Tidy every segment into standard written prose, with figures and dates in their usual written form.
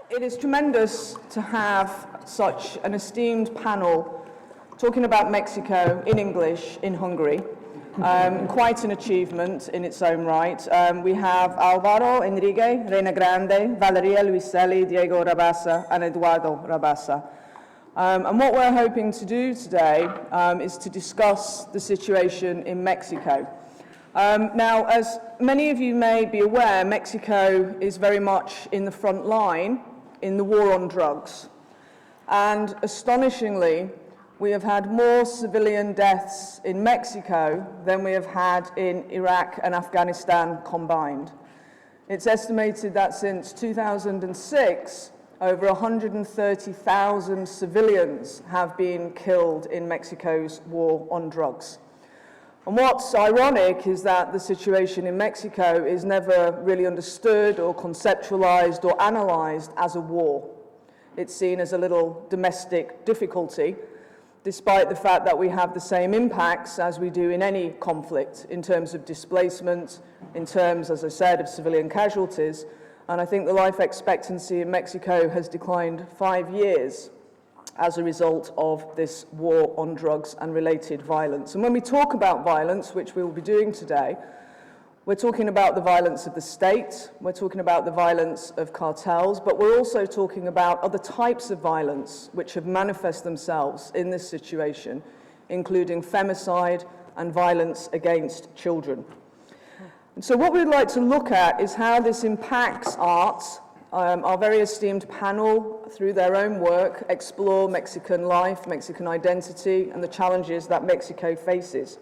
It is tremendous to have such an esteemed panel talking about Mexico in English in Hungary. Quite an achievement in its own right. We have Alvaro Enrigue, Reyna Grande, Valeria Luiselli, Diego Rabasa, and Eduardo Rabasa. And what we're hoping to do today is to discuss the situation in Mexico. Now, as many of you may be aware, Mexico is very much in the front line in the war on drugs. And astonishingly, we have had more civilian deaths in Mexico than we have had in Iraq and Afghanistan combined. It's estimated that since 2006, over 130,000 civilians have been killed in Mexico's war on drugs. And what's ironic is that the situation in Mexico is never really understood or conceptualized or analyzed as a war. It's seen as a little domestic difficulty, despite the fact that we have the same impacts as we do in any conflict in terms of displacement, in terms, as I said, of civilian casualties. And I think the life expectancy in Mexico has declined 5 years as a result of this war on drugs and related violence. And when we talk about violence, which we will be doing today, we're talking about the violence of the state, we're talking about the violence of cartels, but we're also talking about other types of violence which have manifest themselves in this situation, including femicide and violence against children. And so what we'd like to look at is how this impacts art. Our very esteemed panel, through their own work, explore Mexican life, Mexican identity, and the challenges that Mexico faces.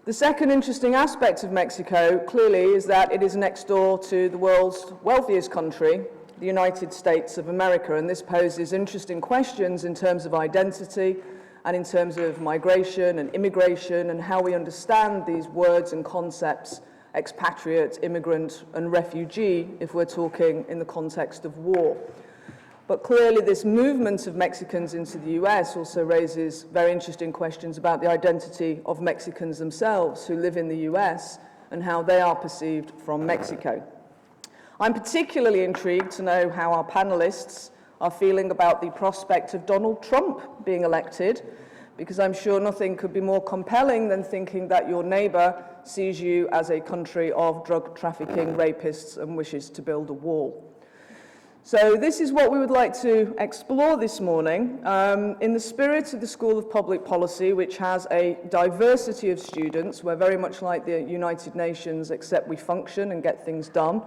The second interesting aspect of Mexico, clearly, is that it is next door to the world's wealthiest country, the United States of America, and this poses interesting questions in terms of identity and in terms of migration and immigration and how we understand these words and concepts, expatriate, immigrant, and refugee, if we're talking in the context of war. But clearly this movement of Mexicans into the US also raises very interesting questions about the identity of Mexicans themselves who live in the US and how they are perceived from Mexico. I'm particularly intrigued to know how our panelists are feeling about the prospect of Donald Trump being elected, because I'm sure nothing could be more compelling than thinking that your neighbor sees you as a country of drug trafficking rapists and wishes to build a wall. So this is what we would like to explore this morning in the spirit of the School of Public Policy, which has a diversity of students. We're very much like the United Nations, except we function and get things done.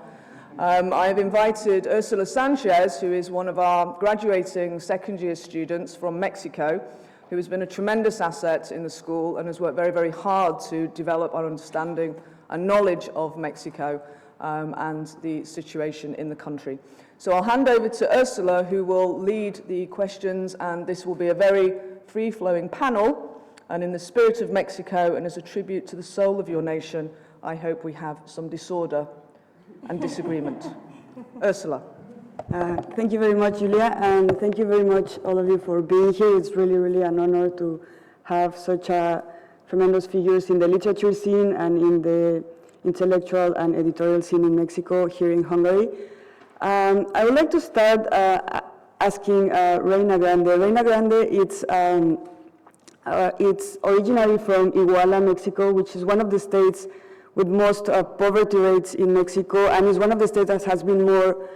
I have invited Ursula Sanchez, who is one of our graduating second-year students from Mexico, who has been a tremendous asset in the school and has worked very, very hard to develop our understanding and knowledge of Mexico and the situation in the country. So I'll hand over to Ursula, who will lead the questions, and this will be a very free-flowing panel. And in the spirit of Mexico and as a tribute to the soul of your nation, I hope we have some disorder and disagreement. Ursula. Thank you very much, Julia, and thank you very much, all of you, for being here. It's really, really an honor to have such tremendous figures in the literature scene and in the intellectual and editorial scene in Mexico, here in Hungary. I would like to start asking Reyna Grande. Reyna Grande, it's originally from Iguala, Mexico, which is one of the states with most poverty rates in Mexico, and is one of the states that has been more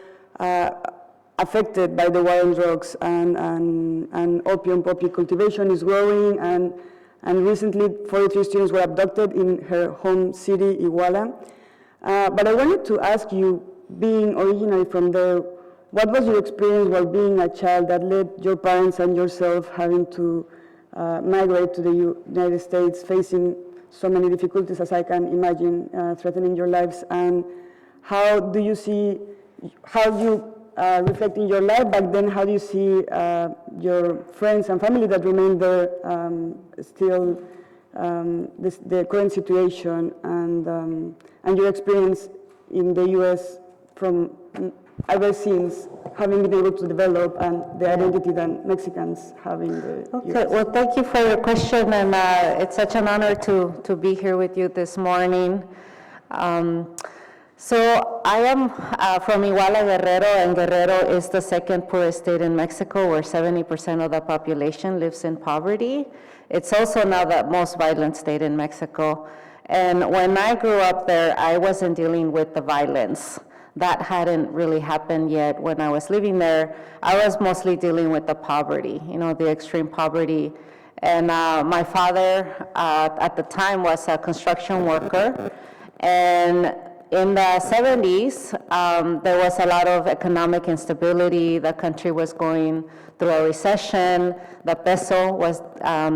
affected by the war on drugs, and opium poppy cultivation is growing, and recently 43 students were abducted in her home city, Iguala. But I wanted to ask you, being originally from there, what was your experience while being a child that led your parents and yourself having to migrate to the United States, facing so many difficulties as I can imagine, threatening your lives? And how do you see, how you reflect in your life back then, how do you see your friends and family that remain there still, the current situation, and your experience in the US from ever since having been able to develop and the identity that Mexicans have in the Okay, US? well, thank you for your question, and it's such an honor to be here with you this morning. So I am from Iguala, Guerrero, and Guerrero is the second poorest state in Mexico, where 70% of the population lives in poverty. It's also now the most violent state in Mexico. And when I grew up there, I wasn't dealing with the violence. That hadn't really happened yet when I was living there. I was mostly dealing with the poverty, the extreme poverty. And my father at the time was a construction worker. And in the 70s, there was a lot of economic instability. The country was going through a recession. The peso was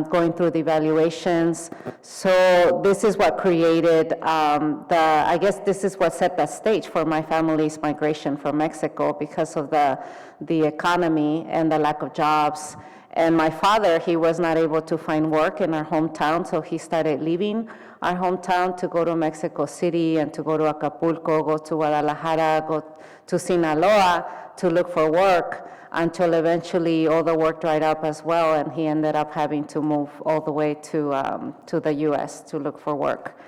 going through devaluations. So this is what created I guess this is what set the stage for my family's migration from Mexico because of the economy and the lack of jobs. And my father, he was not able to find work in our hometown, so he started leaving our hometown to go to Mexico City and to go to Acapulco, go to Guadalajara, go to Sinaloa to look for work until eventually all the work dried up as well, and he ended up having to move all the way to the U.S. to look for work.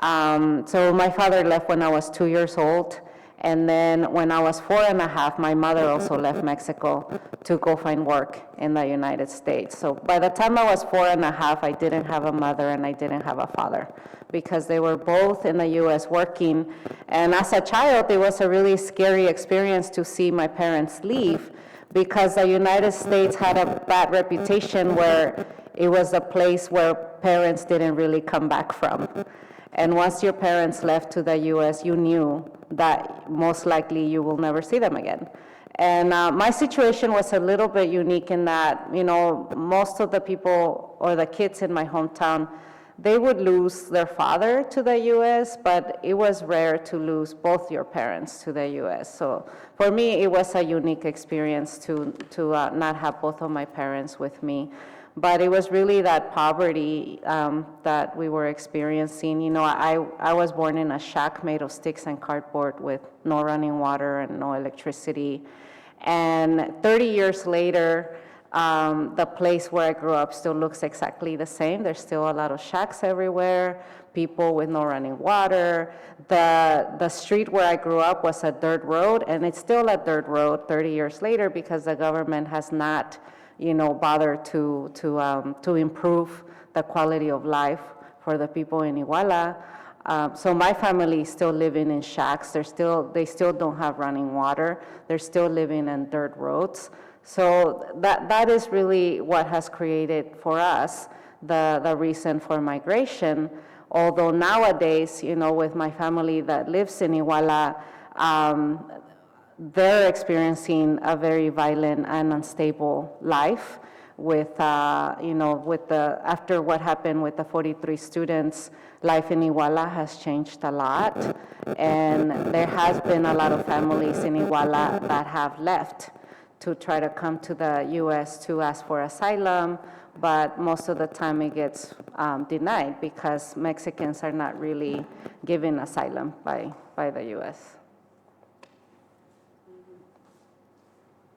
So my father left when I was 2 years old. And then when I was 4.5, my mother also left Mexico to go find work in the United States. So by the time I was 4.5, I didn't have a mother and I didn't have a father because they were both in the US working. And as a child, it was a really scary experience to see my parents leave because the United States had a bad reputation where it was a place where parents didn't really come back from. And once your parents left to the US, you knew that most likely you will never see them again. And my situation was a little bit unique in that, most of the people or the kids in my hometown, they would lose their father to the US, but it was rare to lose both your parents to the US. So for me, it was a unique experience to not have both of my parents with me. But it was really that poverty that we were experiencing. I was born in a shack made of sticks and cardboard with no running water and no electricity. And 30 years later, the place where I grew up still looks exactly the same. There's still a lot of shacks everywhere, people with no running water. The street where I grew up was a dirt road, and it's still a dirt road 30 years later because the government has not bother to improve the quality of life for the people in Iguala. So my family is still living in shacks. They still don't have running water. They're still living in dirt roads. So that is really what has created for us the reason for migration. Although nowadays, with my family that lives in Iguala, they're experiencing a very violent and unstable life with, after what happened with the 43 students, life in Iguala has changed a lot. And there has been a lot of families in Iguala that have left to try to come to the US to ask for asylum, but most of the time it gets denied because Mexicans are not really given asylum by the US.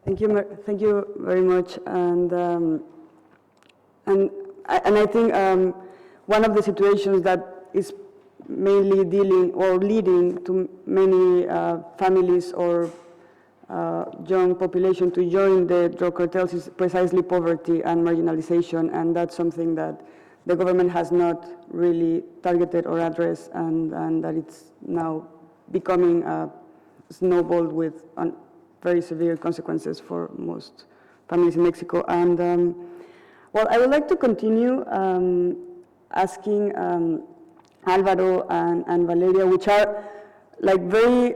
Thank you very much. And I think one of the situations that is mainly dealing or leading to many families or young population to join the drug cartels is precisely poverty and marginalization, and that's something that the government has not really targeted or addressed, and that it's now becoming snowballed with very severe consequences for most families in Mexico. And well, I would like to continue asking Alvaro and Valeria, which are like very,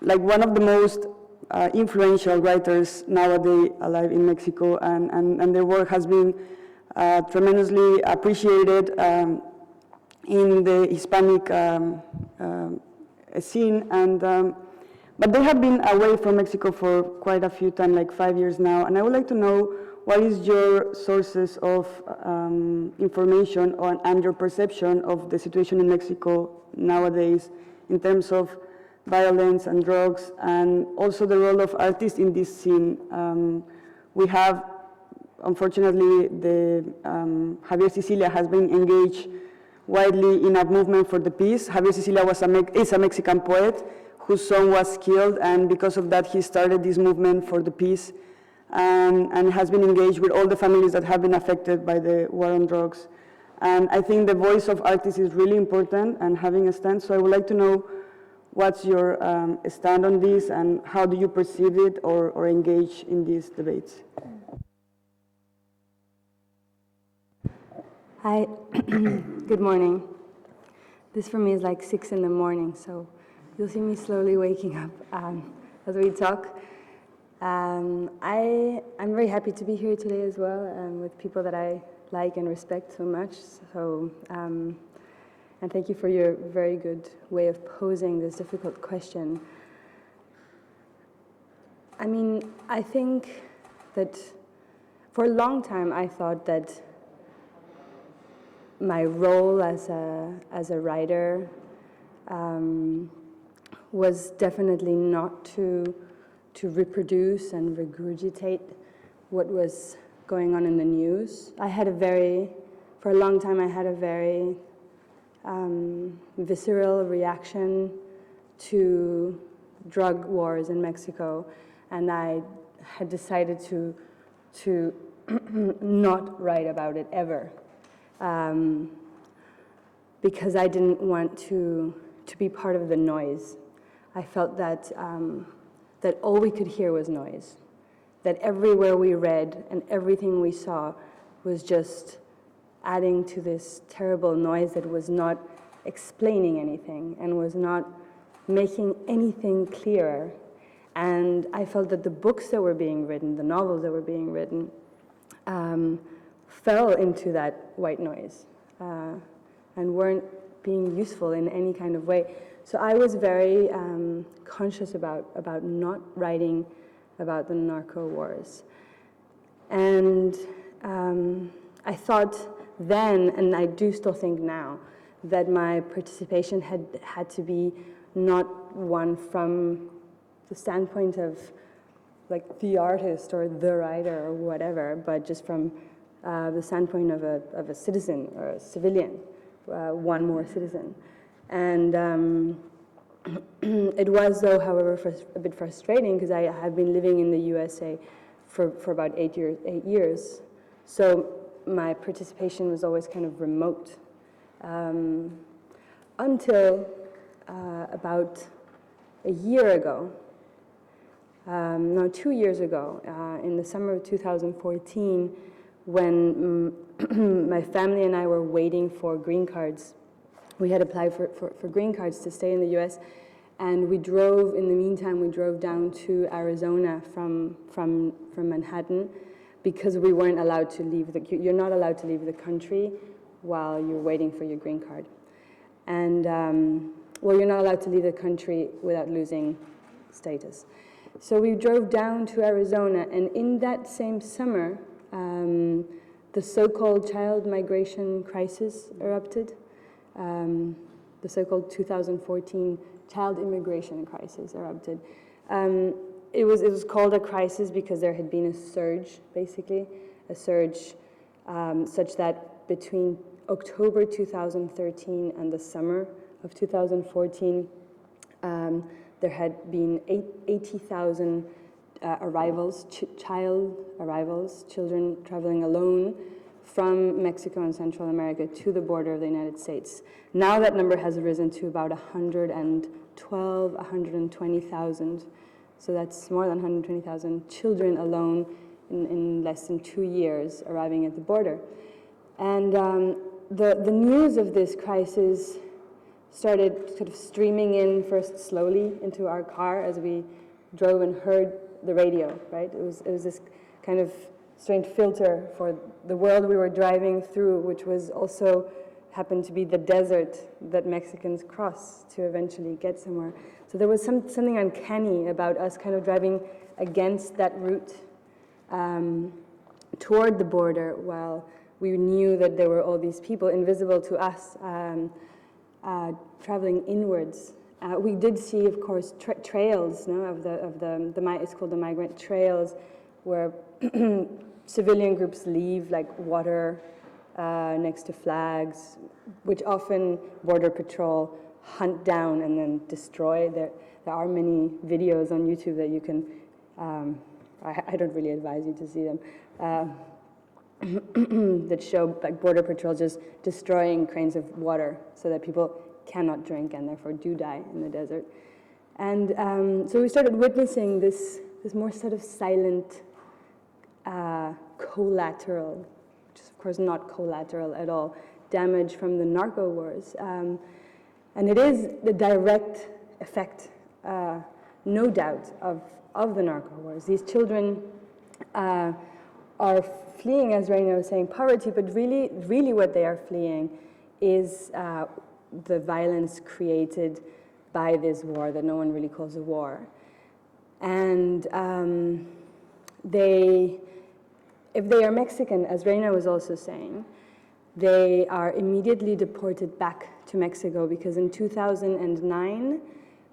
like one of the most influential writers nowadays alive in Mexico, and their work has been tremendously appreciated in the Hispanic scene, and but they have been away from Mexico for quite a few time, like 5 years now, and I would like to know what is your sources of information on, and your perception of the situation in Mexico nowadays in terms of violence and drugs, and also the role of artists in this scene. We have, unfortunately, the Javier Sicilia has been engaged widely in a movement for the peace. Javier Sicilia is a Mexican poet whose son was killed, and because of that he started this movement for the peace and has been engaged with all the families that have been affected by the war on drugs. And I think the voice of artists is really important and having a stand, so I would like to know what's your stand on this and how do you perceive it or engage in these debates? Hi, good morning. This for me is like 6 in the morning, so you'll see me slowly waking up as we talk. I'm very happy to be here today as well with people that I like and respect so much. So, and thank you for your very good way of posing this difficult question. I mean, I think that for a long time I thought that my role as a writer was definitely not to reproduce and regurgitate what was going on in the news. For a long time I had a very visceral reaction to drug wars in Mexico, and I had decided to not write about it ever. Because I didn't want to be part of the noise. I felt that that all we could hear was noise, that everywhere we read and everything we saw was just adding to this terrible noise that was not explaining anything and was not making anything clearer. And I felt that the books that were being written, the novels that were being written, fell into that white noise and weren't being useful in any kind of way. So I was very conscious about not writing about the narco wars. And I thought then, and I do still think now, that my participation had to be not one from the standpoint of like the artist or the writer or whatever, but just from the standpoint of a citizen or a civilian, one more citizen. And it was, though, however, a bit frustrating because I have been living in the USA for about 8 years. So my participation was always kind of remote until about a year ago. No, 2 years ago, in the summer of 2014, when my family and I were waiting for green cards. We had applied for green cards to stay in the US, and in the meantime, we drove down to Arizona from Manhattan because we weren't allowed to leave you're not allowed to leave the country while you're waiting for your green card. And, well, you're not allowed to leave the country without losing status. So we drove down to Arizona, and in that same summer, the so-called child migration crisis erupted. The so-called 2014 child immigration crisis erupted. It was called a crisis because there had been a surge, basically, such that between October 2013 and the summer of 2014, there had been 80,000 arrivals, child arrivals, children traveling alone from Mexico and Central America to the border of the United States. Now that number has risen to about 120,000. So that's more than 120,000 children alone in less than 2 years arriving at the border. And the news of this crisis started sort of streaming in first slowly into our car as we drove and heard the radio, right? It was this kind of strange filter for the world we were driving through, which was also happened to be the desert that Mexicans cross to eventually get somewhere. So there was something uncanny about us kind of driving against that route toward the border while we knew that there were all these people invisible to us traveling inwards. We did see, of course, trails, no, it's called the migrant trails, where civilian groups leave like water next to flags, which often Border Patrol hunt down and then destroy. There are many videos on YouTube that you can, I don't really advise you to see them, that show like Border Patrol just destroying cranes of water so that people cannot drink and therefore do die in the desert. And so we started witnessing this more sort of silent collateral, which is of course not collateral at all, damage from the narco wars. And it is the direct effect, no doubt, of the narco wars. These children are fleeing, as Reyna was saying, poverty, but really what they are fleeing is the violence created by this war that no one really calls a war. And if they are Mexican, as Reyna was also saying, they are immediately deported back to Mexico because in 2009,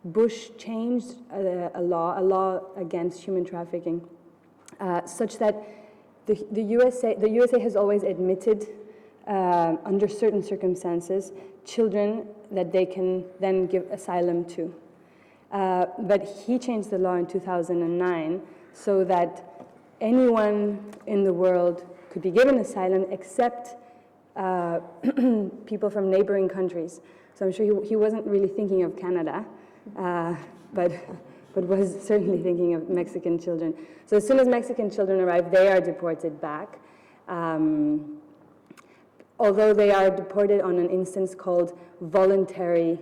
Bush changed a law against human trafficking, such that the USA has always admitted, under certain circumstances, children that they can then give asylum to. But he changed the law in 2009 so that anyone in the world could be given asylum except people from neighboring countries. So I'm sure he wasn't really thinking of Canada, but was certainly thinking of Mexican children. So as soon as Mexican children arrive, they are deported back. Although they are deported on an instance called voluntary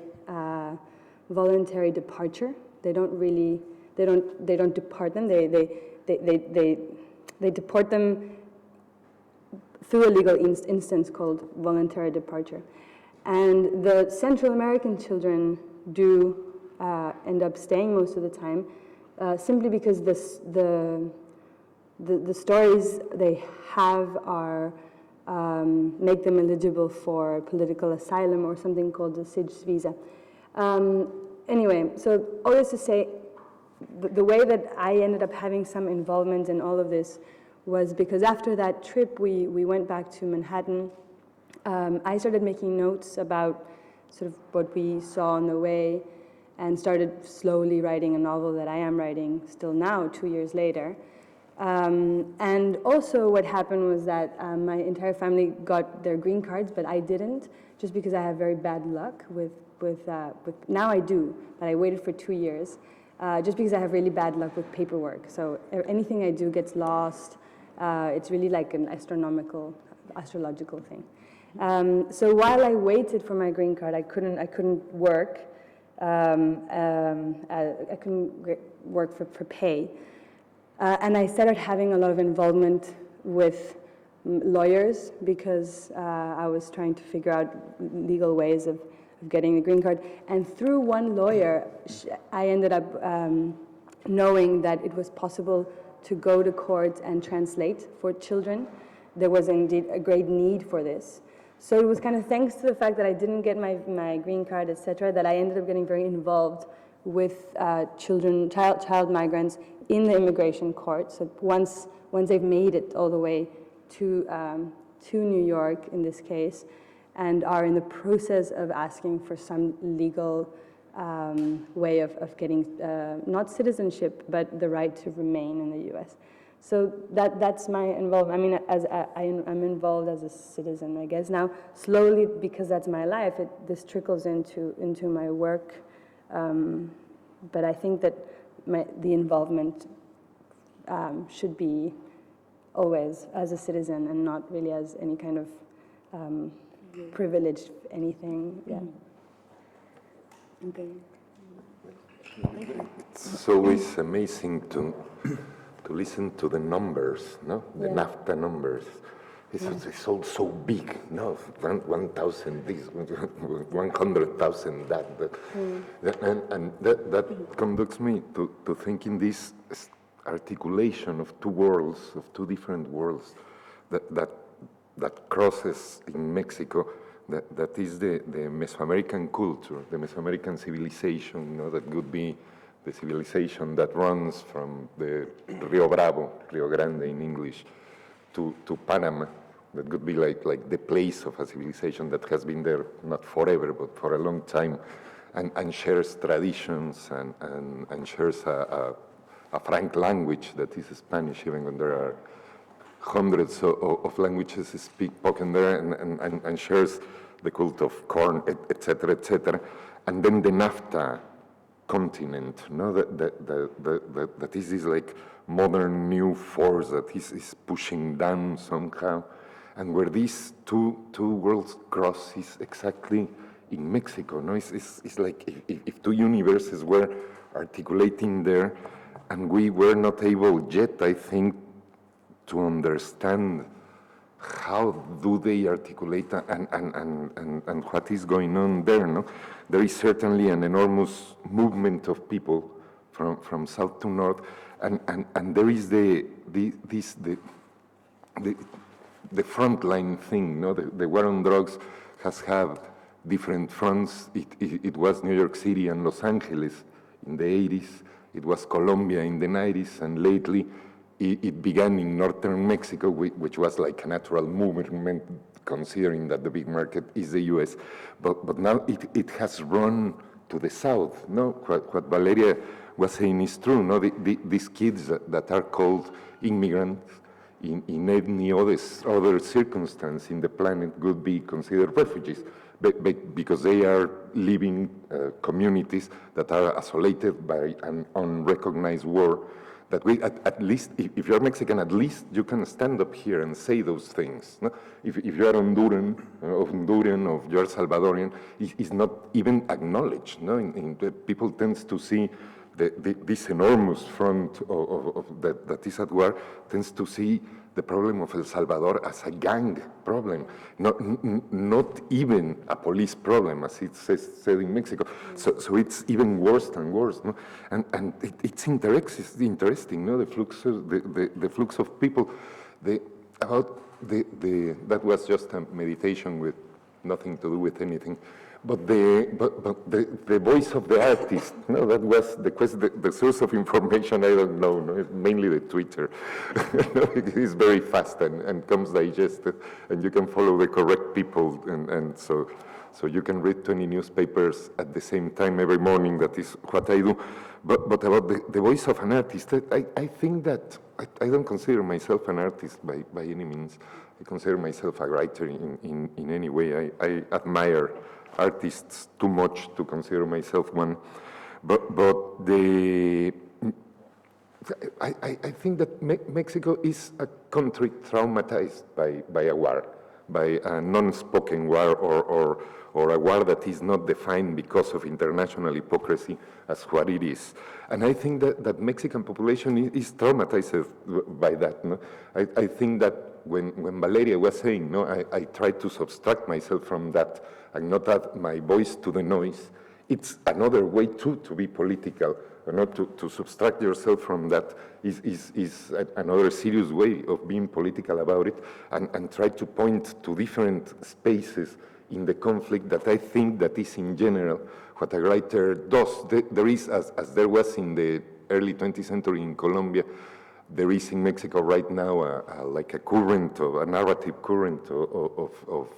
departure. They don't deport them. They deport them through a legal instance called voluntary departure. And the Central American children do end up staying most of the time, simply because the stories they have are make them eligible for political asylum or something called the SIDS visa. Anyway, so all this to say, the way that I ended up having some involvement in all of this was because after that trip, we went back to Manhattan. I started making notes about sort of what we saw on the way and started slowly writing a novel that I am writing still now, 2 years later. And also what happened was that my entire family got their green cards, but I didn't, just because I have very bad luck with now I do, but I waited for 2 years, just because I have really bad luck with paperwork. So anything I do gets lost. It's really like an astrological thing. So while I waited for my green card, I couldn't work. I couldn't work for pay. And I started having a lot of involvement with lawyers because I was trying to figure out legal ways of getting the green card. And through one lawyer, I ended up knowing that it was possible to go to court and translate for children. There was indeed a great need for this. So it was kind of thanks to the fact that I didn't get my green card, etc., that I ended up getting very involved with child migrants in the immigration court. So once they've made it all the way to New York in this case, and are in the process of asking for some legal way of getting not citizenship, but the right to remain in the U.S. So that's my involvement. I mean, I'm involved as a citizen, I guess. Now, slowly, because that's my life, this trickles into my work. But I think that the involvement should be always as a citizen and not really as any kind of privileged anything. Yeah. Okay. It's always amazing to listen to the numbers, no? The NAFTA numbers. It's all so big, no? 1,000 this, 100,000 that. And that conducts me to thinking this articulation of two worlds, of two different worlds, that crosses in Mexico, that is the Mesoamerican culture, the Mesoamerican civilization, you know, that would be the civilization that runs from the Rio Bravo, Rio Grande in English, to Panama, that could be like the place of a civilization that has been there not forever, but for a long time, and shares traditions and shares a frank language that is Spanish, even when there are hundreds of languages spoken there, and shares the cult of corn, etc., etc. And then the NAFTA continent, no? That is this like modern new force that is pushing down somehow, and where these two worlds cross is exactly in Mexico. No, it's like if two universes were articulating there, and we were not able yet, I think, to understand how do they articulate and what is going on there. No, there is certainly an enormous movement of people from south to north, and there is the frontline thing. No, the war on drugs has had different fronts. It was New York City and Los Angeles in the 80s. It was Colombia in the 90s, and lately it began in northern Mexico, which was like a natural movement, considering that the big market is the U.S. But now it has run to the south. No, what Valeria was saying is true. No, these kids that are called immigrants in any other circumstance in the planet would be considered refugees, because they are living communities that are isolated by an unrecognized war. That we, at least, if you're Mexican, at least you can stand up here and say those things. No? If you're Honduran, or you're Salvadorian, it's not even acknowledged. No? People tend to see this enormous front that is at war, tends to see the problem of El Salvador as a gang problem, not even a police problem, as it's said in Mexico. So it's even worse and worse. No? And it's interesting, no? The flux of people. That was just a meditation with nothing to do with anything. But the voice of the artist, no, that was the question. The source of information, I don't know. No, it's mainly the Twitter. It is very fast and comes digested, and you can follow the correct people, and so you can read 20 newspapers at the same time every morning. That is what I do. But about the voice of an artist, I think that I don't consider myself an artist by any means. I consider myself a writer in any way. I admire artists too much to consider myself one, but I think that Mexico is a country traumatized by a war, by a non-spoken war, or a war that is not defined because of international hypocrisy as what it is. And I think that Mexican population is traumatized by that. No? I think that when Valeria was saying, no, I try to subtract myself from that and not add my voice to the noise, it's another way too to be political, or not to subtract yourself from that is another serious way of being political about it, and try to point to different spaces in the conflict that I think that is in general what a writer does. There is, as there was in the early 20th century in Colombia, there is in Mexico right now like a current, a narrative current of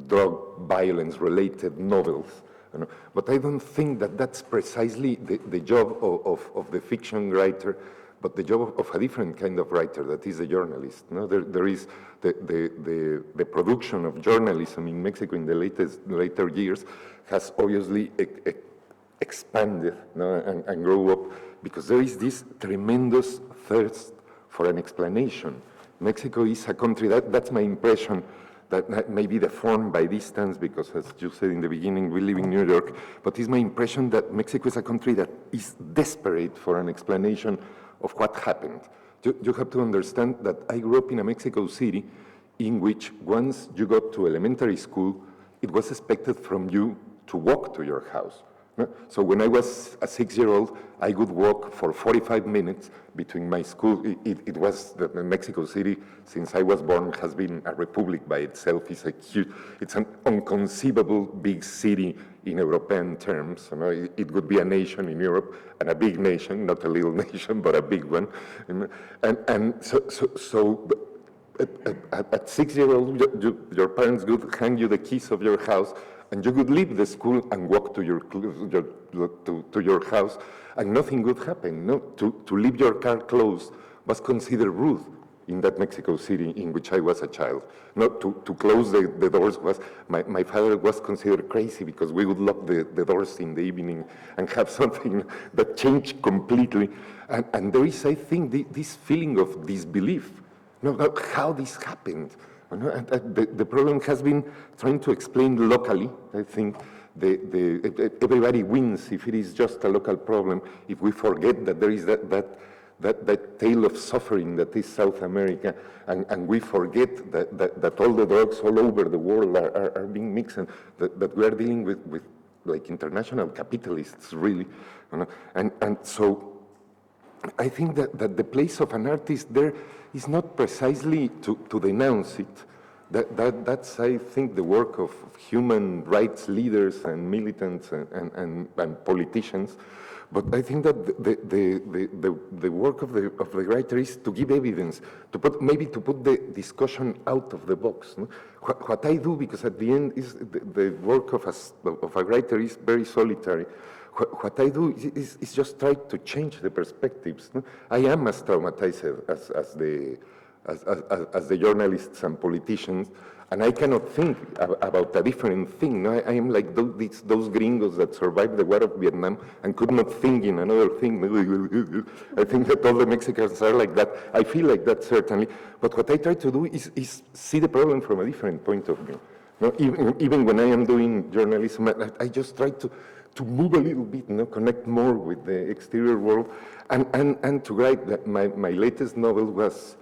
drug violence-related novels. You know? But I don't think that that's precisely the job of the fiction writer, but the job of a different kind of writer, that is a journalist. No? There is the production of journalism in Mexico in the later years has obviously expanded, no? and grow up, because there is this tremendous thirst for an explanation. Mexico is a country, that's my impression, that may be deformed by distance, because as you said in the beginning, we live in New York, but it's my impression that Mexico is a country that is desperate for an explanation of what happened. You have to understand that I grew up in a Mexico City in which once you got to elementary school, it was expected from you to walk to your house. So when I was a 6-year-old, I would walk for 45 minutes between my school. It was the Mexico City, since I was born, has been a republic by itself. It's an inconceivable big city in European terms. You know, it would be a nation in Europe, and a big nation, not a little nation, but a big one. And so at 6-year-old, your parents would hand you the keys of your house, and you would leave the school and walk to your house, and nothing would happen. No, to leave your car closed was considered rude in that Mexico City in which I was a child. No, to close the doors was, my father was considered crazy because we would lock the doors in the evening and have something that changed completely. And there is, I think, this feeling of disbelief, about how this happened. The problem has been trying to explain locally. I think everybody wins if it is just a local problem, if we forget that there is that tale of suffering that is South America, and we forget that all the drugs all over the world are being mixed, and that we are dealing with like international capitalists, really. And so I think that the place of an artist there is not precisely to denounce it. That's, I think, the work of human rights leaders and militants and politicians. But I think that the work of the writer is to give evidence, to put the discussion out of the box. No? What I do, because at the end is the work of a writer is very solitary. What I do is just try to change the perspectives. No? I am as traumatized as the journalists and politicians, and I cannot think about a different thing. No? I am like those gringos that survived the war of Vietnam and could not think in another thing. I think that all the Mexicans are like that. I feel like that, certainly. But what I try to do is see the problem from a different point of view. No? Even when I am doing journalism, I just try to move a little bit, connect more with the exterior world, and to write that my latest novel was,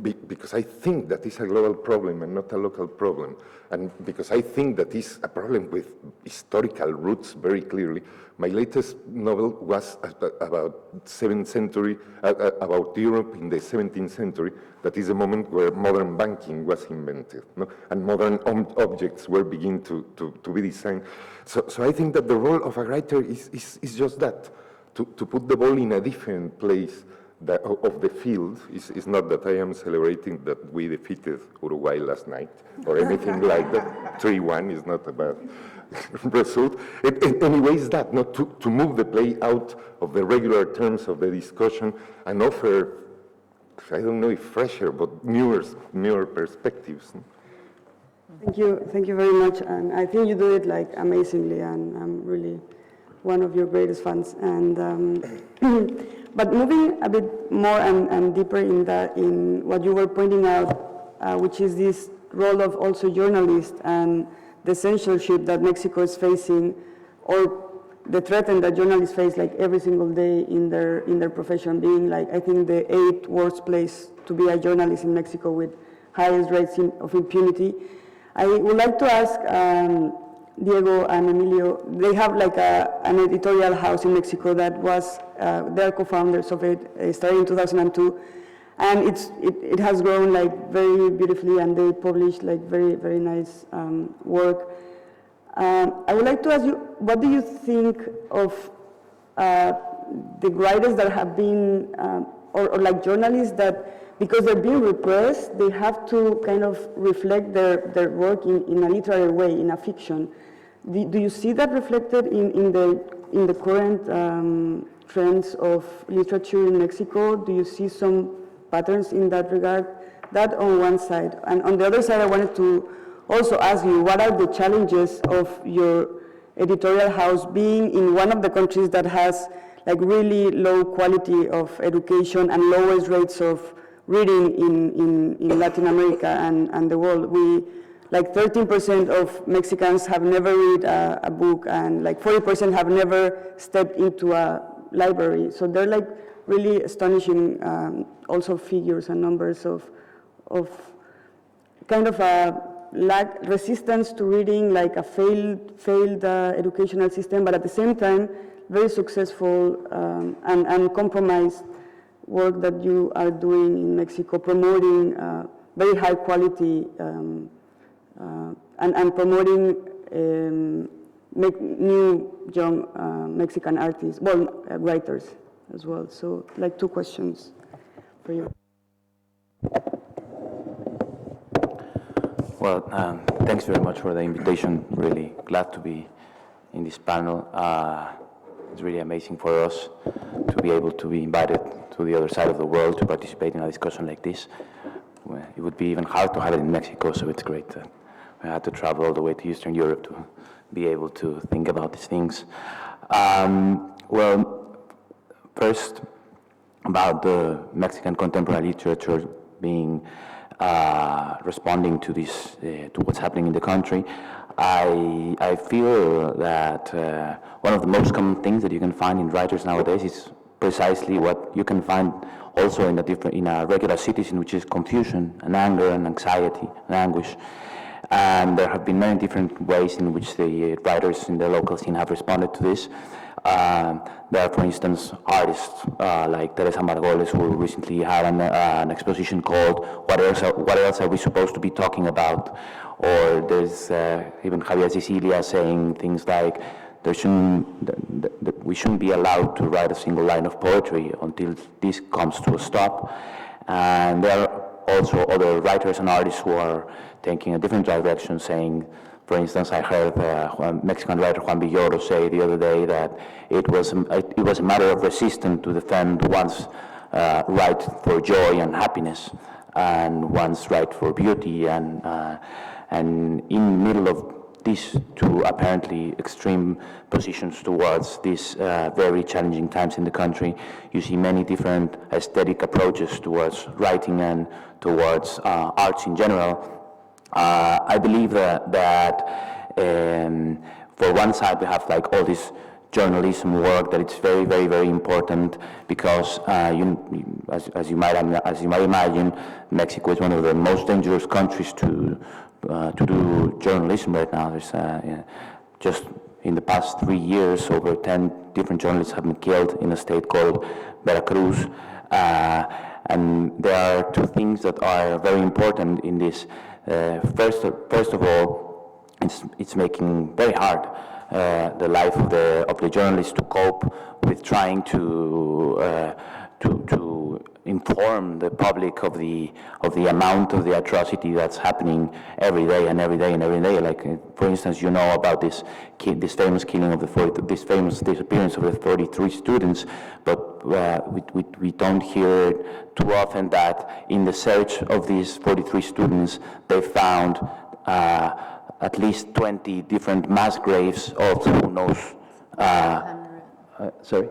because I think that is a global problem and not a local problem, and because I think that is a problem with historical roots very clearly. My latest novel was about 7th century, about Europe in the 17th century. That is a moment where modern banking was invented, and modern objects were beginning to be designed. So I think that the role of a writer is just that, to put the ball in a different place of the field. Is not that I am celebrating that we defeated Uruguay last night or anything like that. 3-1 is not a bad result. Anyway, is that not to move the play out of the regular terms of the discussion and offer, I don't know if fresher, but newer perspectives. Thank you very much, and I think you do it like amazingly, and I'm really one of your greatest fans. And but moving a bit more and deeper in what you were pointing out, which is this role of also journalists and the censorship that Mexico is facing, or the threat that journalists face like every single day in their profession, being like, I think, the 8th worst place to be a journalist in Mexico with highest rates of impunity. I would like to ask Diego and Emilio, they have like an editorial house in Mexico that was, they're co-founders of it, started in 2002, and it has grown like very beautifully, and they publish like very, very nice work. I would like to ask you, what do you think of the writers that have been, or like journalists that, because they're being repressed, they have to kind of reflect their work in a literary way, in a fiction. Do you see that reflected in the current trends of literature in Mexico? Do you see some patterns in that regard? That on one side. And on the other side, I wanted to also ask you, what are the challenges of your editorial house being in one of the countries that has like really low quality of education and lowest rates of reading in Latin America and the world? Like 13% of Mexicans have never read a book, and like 40% have never stepped into a library. So they're like really astonishing also figures and numbers of kind of a resistance to reading, like a failed educational system, but at the same time, very successful and compromised work that you are doing in Mexico, promoting very high quality and promoting new young Mexican artists, writers as well. So like 2 questions for you. Well, thanks very much for the invitation. Really glad to be in this panel. It's really amazing for us to be able to be invited to the other side of the world to participate in a discussion like this. It would be even hard to have it in Mexico, so it's great that we had to travel all the way to Eastern Europe to be able to think about these things. Well, first, about the Mexican contemporary literature being responding to this, to what's happening in the country. I feel that one of the most common things that you can find in writers nowadays is precisely what you can find also in a regular citizen, which is confusion and anger and anxiety and anguish. And there have been many different ways in which the writers in the local scene have responded to this. There are, for instance, artists like Teresa Margoles, who recently had an exposition called "What else are we supposed to be talking about?" Or there's even Javier Sicilia saying things like, we shouldn't be allowed to write a single line of poetry until this comes to a stop. And there are also other writers and artists who are taking a different direction, saying, for instance, I heard Mexican writer Juan Villoro say the other day that it was a matter of resistance to defend one's right for joy and happiness, and one's right for beauty, and in the middle of these two apparently extreme positions towards these very challenging times in the country, you see many different aesthetic approaches towards writing and towards arts in general. I believe that for one side we have like all this journalism work that it's very, very, very important because, as you might imagine, Mexico is one of the most dangerous countries to do journalism right now. There's just in the past 3 years, over 10 different journalists have been killed in a state called Veracruz. And there are two things that are very important in this. First of all, it's making very hard the life of the journalists to cope with trying to inform the public of the amount of the atrocity that's happening every day and every day and every day. Like, for instance, you know about this famous killing of this famous disappearance of the 43 students, but we don't hear it too often that in the search of these 43 students, they found at least 20 different mass graves of who knows. Sorry.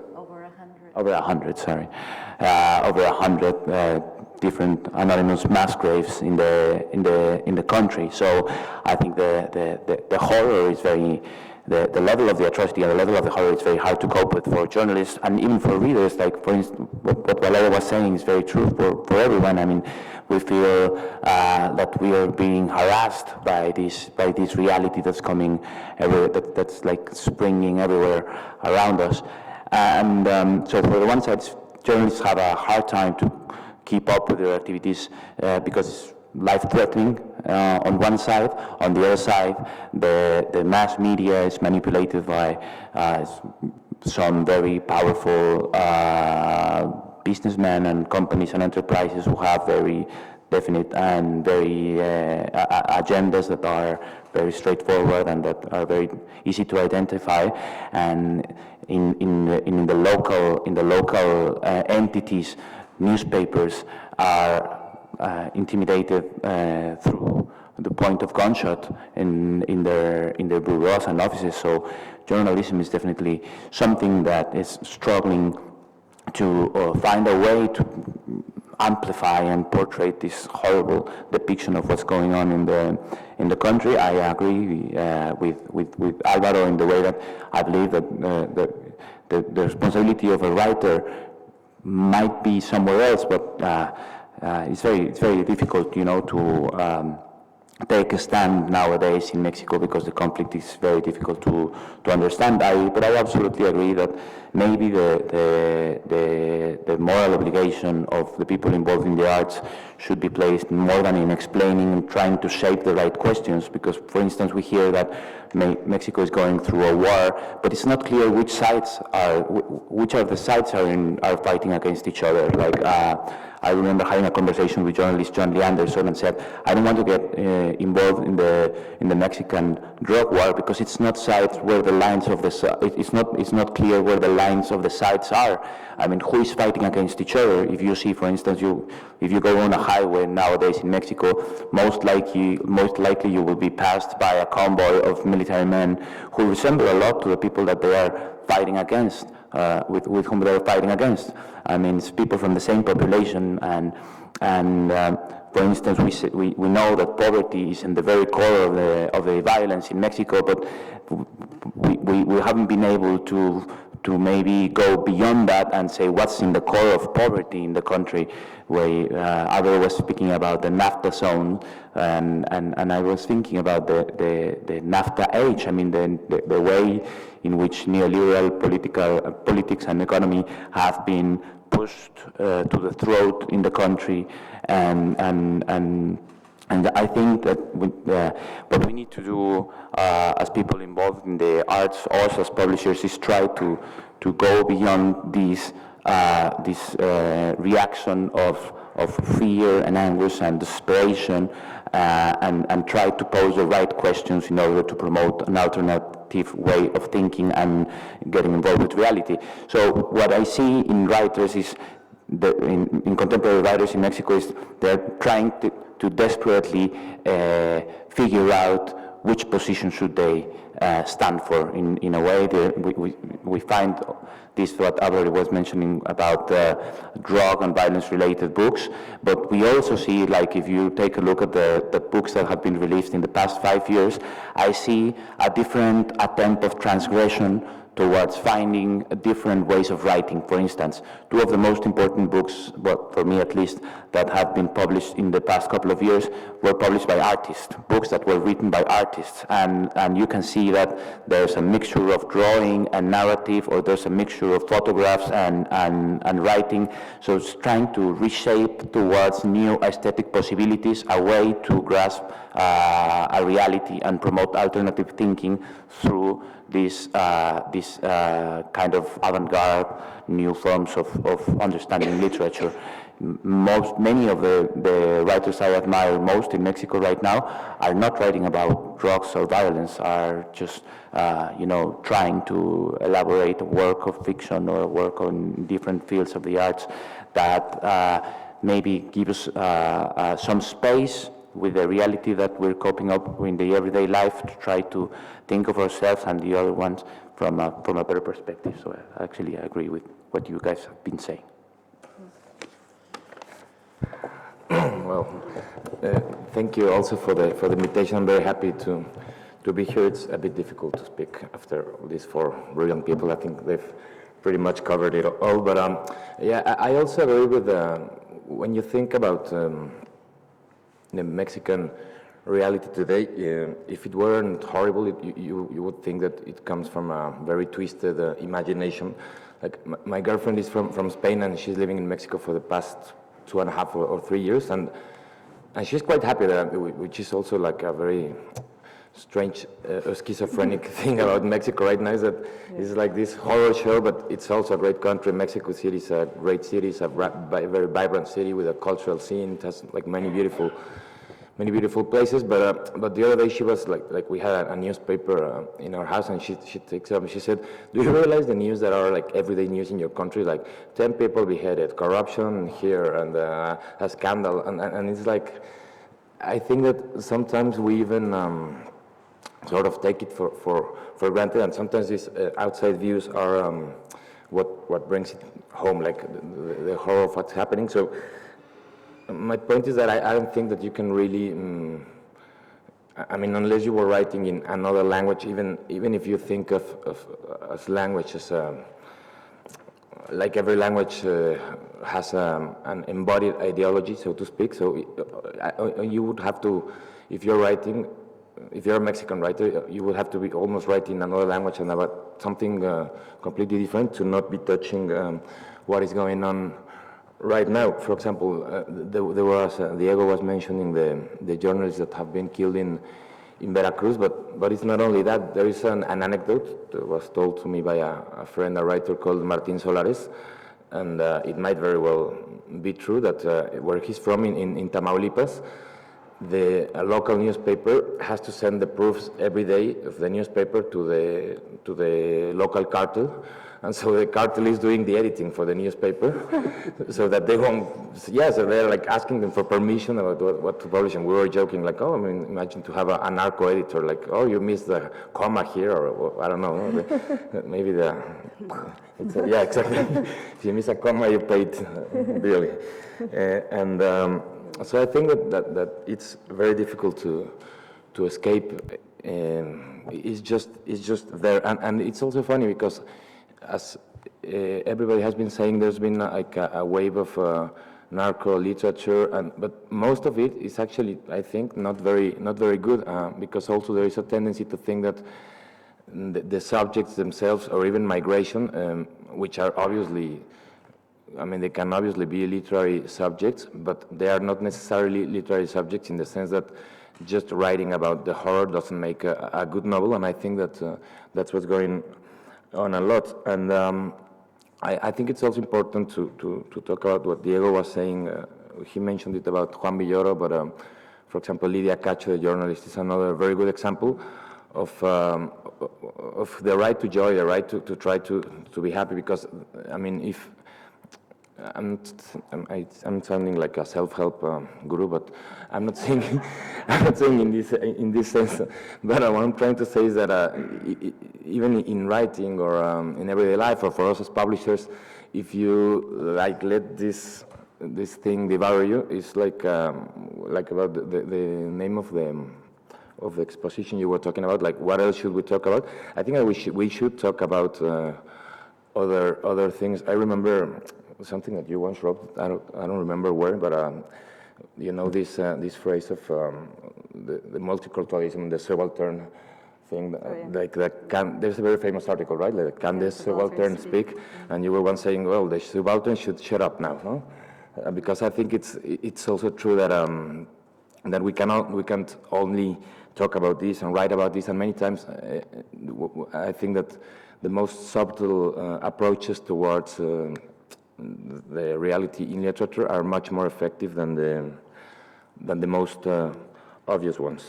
Over 100, sorry. Over 100 different anonymous mass graves in the country. So I think the horror is very, the level of the atrocity and the level of the horror is very hard to cope with for journalists and even for readers. Like, for instance, what Valeria was saying is very true for everyone. I mean, we feel that we are being harassed by this reality that's coming everywhere, that's like springing everywhere around us. And so for the one side, journalists have a hard time to keep up with their activities because it's life-threatening on one side. On the other side, the mass media is manipulated by some very powerful businessmen and companies and enterprises who have very definite and very agendas that are very straightforward and that are very easy to identify. And in the local entities, newspapers are intimidated through the point of gunshot in their bureaus and offices. So journalism is definitely something that is struggling to find a way to amplify and portray this horrible depiction of what's going on in the country. I agree with Alvaro in the way that I believe that the responsibility of a writer might be somewhere else, but it's very difficult, to take a stand nowadays in Mexico because the conflict is very difficult to understand. But I absolutely agree that maybe the moral obligation of the people involved in the arts should be placed more than in explaining and trying to shape the right questions. Because, for instance, we hear that Mexico is going through a war, but it's not clear which of the sides are fighting against each other. Like I remember having a conversation with journalist John Lee Anderson and said, I don't want to get involved in the Mexican drug war because it's not sides where the lines of it's not clear where the lines of the sides are. I mean, who is fighting against each other? If you see, for instance, if you go on a highway nowadays in Mexico, most likely you will be passed by a convoy of military men who resemble a lot to the people that they are fighting against, with whom they are fighting against. I mean, it's people from the same population, and for instance, we know that poverty is in the very core of the violence in Mexico, but we haven't been able to maybe go beyond that and say what's in the core of poverty in the country, where Alvaro was speaking about the NAFTA zone, and I was thinking about the NAFTA age. I mean, the way in which neoliberal politics and economy have been pushed to the throat in the country, and I think that what we need to do as people involved in the arts, also as publishers, is try to go beyond this reaction of fear and anguish and desperation, and try to pose the right questions in order to promote an alternative way of thinking and getting involved with reality. So what I see in writers is, in contemporary writers in Mexico, is they're trying to desperately figure out which position should they stand for. In a way, we find this, what Alvaro was mentioning about drug and violence-related books, but we also see, like, if you take a look at the books that have been released in the past 5 years, I see a different attempt of transgression towards finding different ways of writing. For instance, two of the most important books, well, for me at least, that have been published in the past couple of years were published by artists, books that were written by artists, and you can see that there's a mixture of drawing and narrative, or there's a mixture of photographs and writing. So it's trying to reshape towards new aesthetic possibilities, a way to grasp a reality and promote alternative thinking through this kind of avant-garde new forms of understanding literature. Many of the writers I admire most in Mexico right now are not writing about drugs or violence, are just trying to elaborate a work of fiction or a work on different fields of the arts that maybe give us some space with the reality that we're coping up in the everyday life, to try to think of ourselves and the other ones from a better perspective. So actually I agree with what you guys have been saying. Well, thank you also for the invitation. I'm very happy to be here. It's a bit difficult to speak after these four brilliant people. I think they've pretty much covered it all. But yeah, I also agree with when you think about the Mexican reality today. If it weren't horrible, you would think that it comes from a very twisted imagination. Like my girlfriend is from Spain, and she's living in Mexico for the past 2.5 or 3 years, and she's quite happy there, which is also like a very strange schizophrenic thing about Mexico right now, is that it's like this horror show, but it's also a great country. Mexico City is a great city. It's a very vibrant city with a cultural scene. It has like many beautiful places. But the other day she was like we had a newspaper in our house, and she takes up. She said, "Do you realize the news that are like everyday news in your country? Like 10 people beheaded, corruption here, and a scandal." And it's like, I think that sometimes we even sort of take it for granted, and sometimes these outside views are what brings it home, like the horror of what's happening. So my point is that I don't think that you can really, I mean, unless you were writing in another language, even if you think of as language as like every language has an embodied ideology, so to speak. So you would have to, if you're a Mexican writer, you would have to be almost writing in another language and about something completely different to not be touching what is going on right now. For example, there was Diego was mentioning the journalists that have been killed in Veracruz, but it's not only that. There is an anecdote that was told to me by a friend, a writer called Martin Solares, and it might very well be true that where he's from in Tamaulipas, the local newspaper has to send the proofs every day of the newspaper to the local cartel, and so the cartel is doing the editing for the newspaper, so that they won't. Yeah, so they're like asking them for permission about what to publish, and we were joking like, oh, I mean, imagine to have a narco editor like, oh, you missed the comma here, or I don't know, maybe yeah, exactly. If you miss a comma, you paid really, and. So I think that it's very difficult to escape. It's just there, and it's also funny because, as everybody has been saying, there's been like a wave of narco literature, but most of it is actually, I think, not very good, because also there is a tendency to think that the subjects themselves, or even migration, which are obviously, I mean, they can obviously be literary subjects, but they are not necessarily literary subjects in the sense that just writing about the horror doesn't make a good novel, and I think that that's what's going on a lot. And I think it's also important to talk about what Diego was saying. He mentioned it about Juan Villoro, but for example, Lidia Cacho, the journalist, is another very good example of the right to joy, the right to try to be happy, because, I mean, if I'm sounding like a self-help guru, but I'm not saying in this sense. But what I'm trying to say is that even in writing or in everyday life, or for us as publishers, if you like let this thing devour you, it's like about the name of the exposition you were talking about. Like, what else should we talk about? I think that we should talk about other things. I remember something that you once wrote. I don't remember where, but you know this phrase of the multiculturalism, the subaltern thing. Like there's a very famous article, right? Like, can the subaltern speak? And you were once saying, well, the subaltern should shut up now, no? Because I think it's also true that that we can't only talk about this and write about this, and many times I think that the most subtle approaches towards the reality in literature are much more effective than the most obvious ones.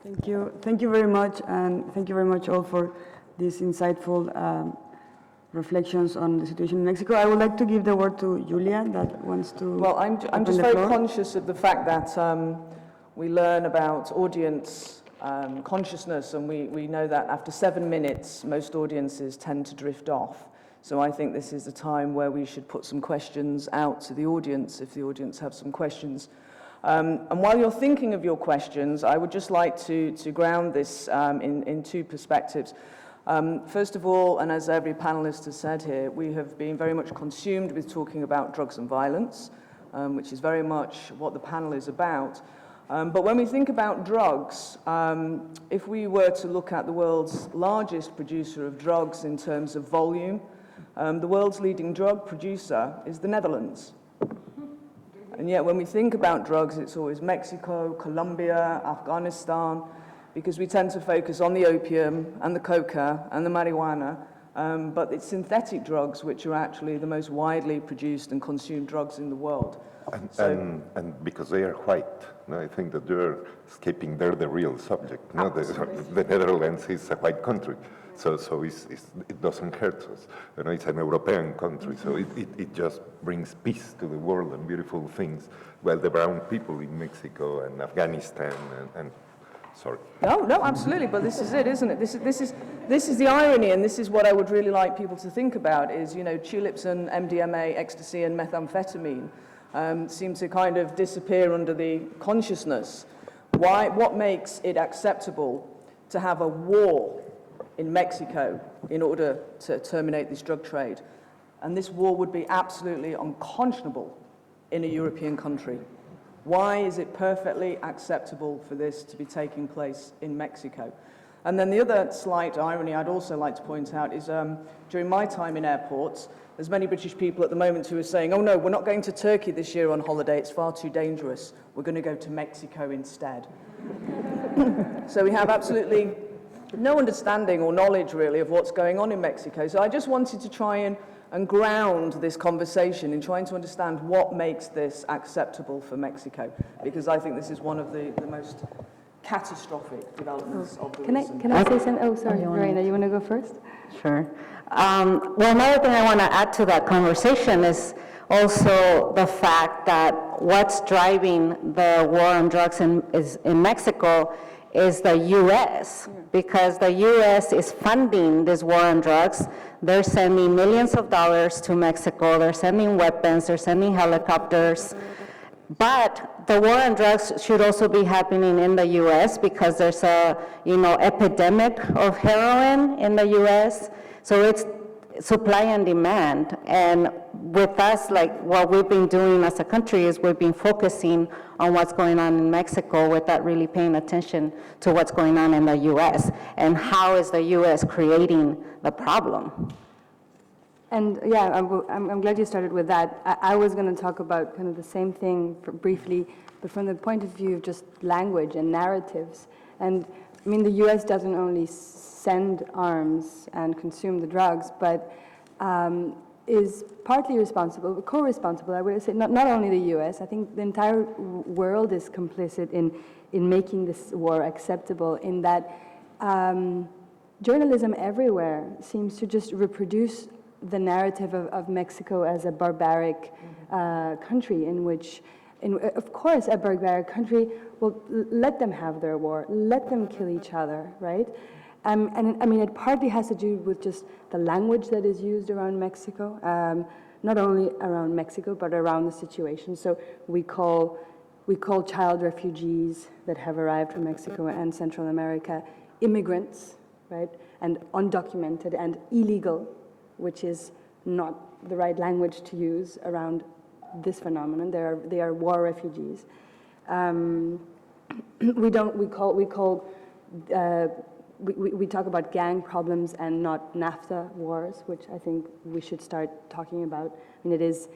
Thank you very much, and thank you very much all for these insightful reflections on the situation in Mexico. I would like to give the word to Julia, that wants to. Well, I'm just very conscious of the fact that we learn about audience consciousness, and we know that after 7 minutes, most audiences tend to drift off. So I think this is a time where we should put some questions out to the audience, if the audience have some questions. And while you're thinking of your questions, I would just like to ground this in two perspectives. First of all, and as every panelist has said here, we have been very much consumed with talking about drugs and violence, which is very much what the panel is about. But when we think about drugs, if we were to look at the world's largest producer of drugs in terms of volume, the world's leading drug producer is the Netherlands. And yet when we think about drugs, it's always Mexico, Colombia, Afghanistan, because we tend to focus on the opium and the coca and the marijuana, but it's synthetic drugs which are actually the most widely produced and consumed drugs in the world. And because they are white, no, I think that you're escaping there the real subject. No? The Netherlands is a white country, so it doesn't hurt us. You know, it's an European country, so it just brings peace to the world and beautiful things. Well, the brown people in Mexico and Afghanistan and sorry. No, absolutely. But this is it, isn't it? This is the irony, and this is what I would really like people to think about. Is, you know, tulips and MDMA, ecstasy, and methamphetamine seem to kind of disappear under the consciousness. What makes it acceptable to have a war in Mexico in order to terminate this drug trade? And this war would be absolutely unconscionable in a European country. Why is it perfectly acceptable for this to be taking place in Mexico? And then the other slight irony I'd also like to point out is during my time in airports, there's many British people at the moment who are saying, oh no, we're not going to Turkey this year on holiday, it's far too dangerous. We're going to go to Mexico instead. So we have absolutely no understanding or knowledge really of what's going on in Mexico. So I just wanted to try and ground this conversation in trying to understand what makes this acceptable for Mexico, because I think this is one of the most catastrophic developments of the recent. Can I say something? Oh, sorry, Raina, you want to go first? Sure. Well, another thing I want to add to that conversation is also the fact that what's driving the war on drugs in Mexico is the U.S., because the U.S. is funding this war on drugs. They're sending millions of dollars to Mexico, they're sending weapons, they're sending helicopters, but the war on drugs should also be happening in the U.S. because there's a, epidemic of heroin in the U.S., so it's supply and demand. And with us, like what we've been doing as a country is we've been focusing on what's going on in Mexico without really paying attention to what's going on in the U.S. and how is the U.S. creating the problem. And yeah, I'm glad you started with that. I was going to talk about kind of the same thing briefly, but from the point of view of just language and narratives. And I mean, the U.S. doesn't only send arms and consume the drugs, but is partly responsible, co-responsible, I would say, not only the U.S., I think the entire world is complicit in making this war acceptable, in that journalism everywhere seems to just reproduce the narrative of Mexico as a barbaric country in which, of course, a barbaric country will let them have their war, let them kill each other, right? And I mean, it partly has to do with just the language that is used around Mexico, not only around Mexico, but around the situation. So we call child refugees that have arrived from Mexico and Central America immigrants, right? And undocumented and illegal, which is not the right language to use around this phenomenon. They are war refugees. We talk about gang problems and not NAFTA wars, which I think we should start talking about. I mean, it's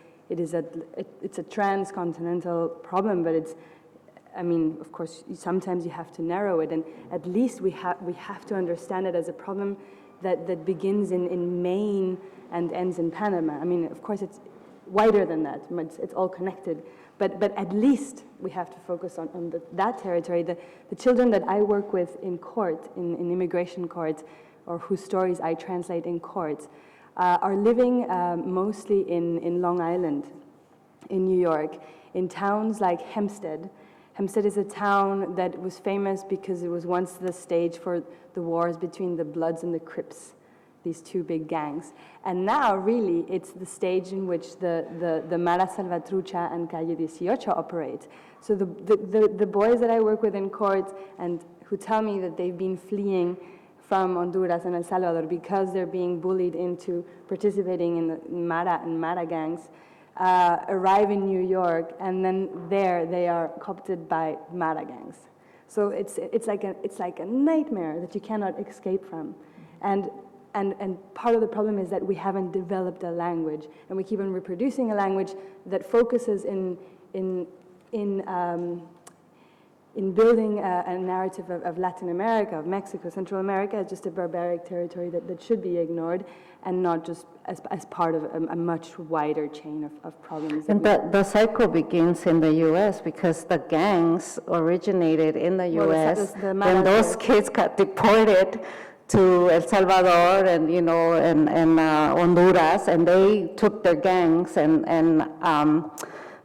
a transcontinental problem, but of course, sometimes you have to narrow it, and at least we have to understand it as a problem that begins in Maine and ends in Panama. I mean, of course, it's wider than that. It's all connected. But at least we have to focus on that territory. The children that I work with in court, in immigration courts, or whose stories I translate in courts, are living mostly in Long Island, in New York, in towns like Hempstead. Hempstead is a town that was famous because it was once the stage for the wars between the Bloods and the Crips, these two big gangs. And now, really, it's the stage in which the Mara Salvatrucha and Calle 18 operate. So the boys that I work with in court and who tell me that they've been fleeing from Honduras and El Salvador because they're being bullied into participating in the Mara gangs, arrive in New York, and then there they are co-opted by Mara gangs. So it's like a nightmare that you cannot escape from. And part of the problem is that we haven't developed a language, and we keep on reproducing a language that focuses in building a narrative of Latin America, of Mexico, Central America as just a barbaric territory that should be ignored, and not just as part of a much wider chain of problems. And the cycle begins in the U.S. because the gangs originated in the U.S. Then those kids got deported to El Salvador and Honduras, and they took their gangs and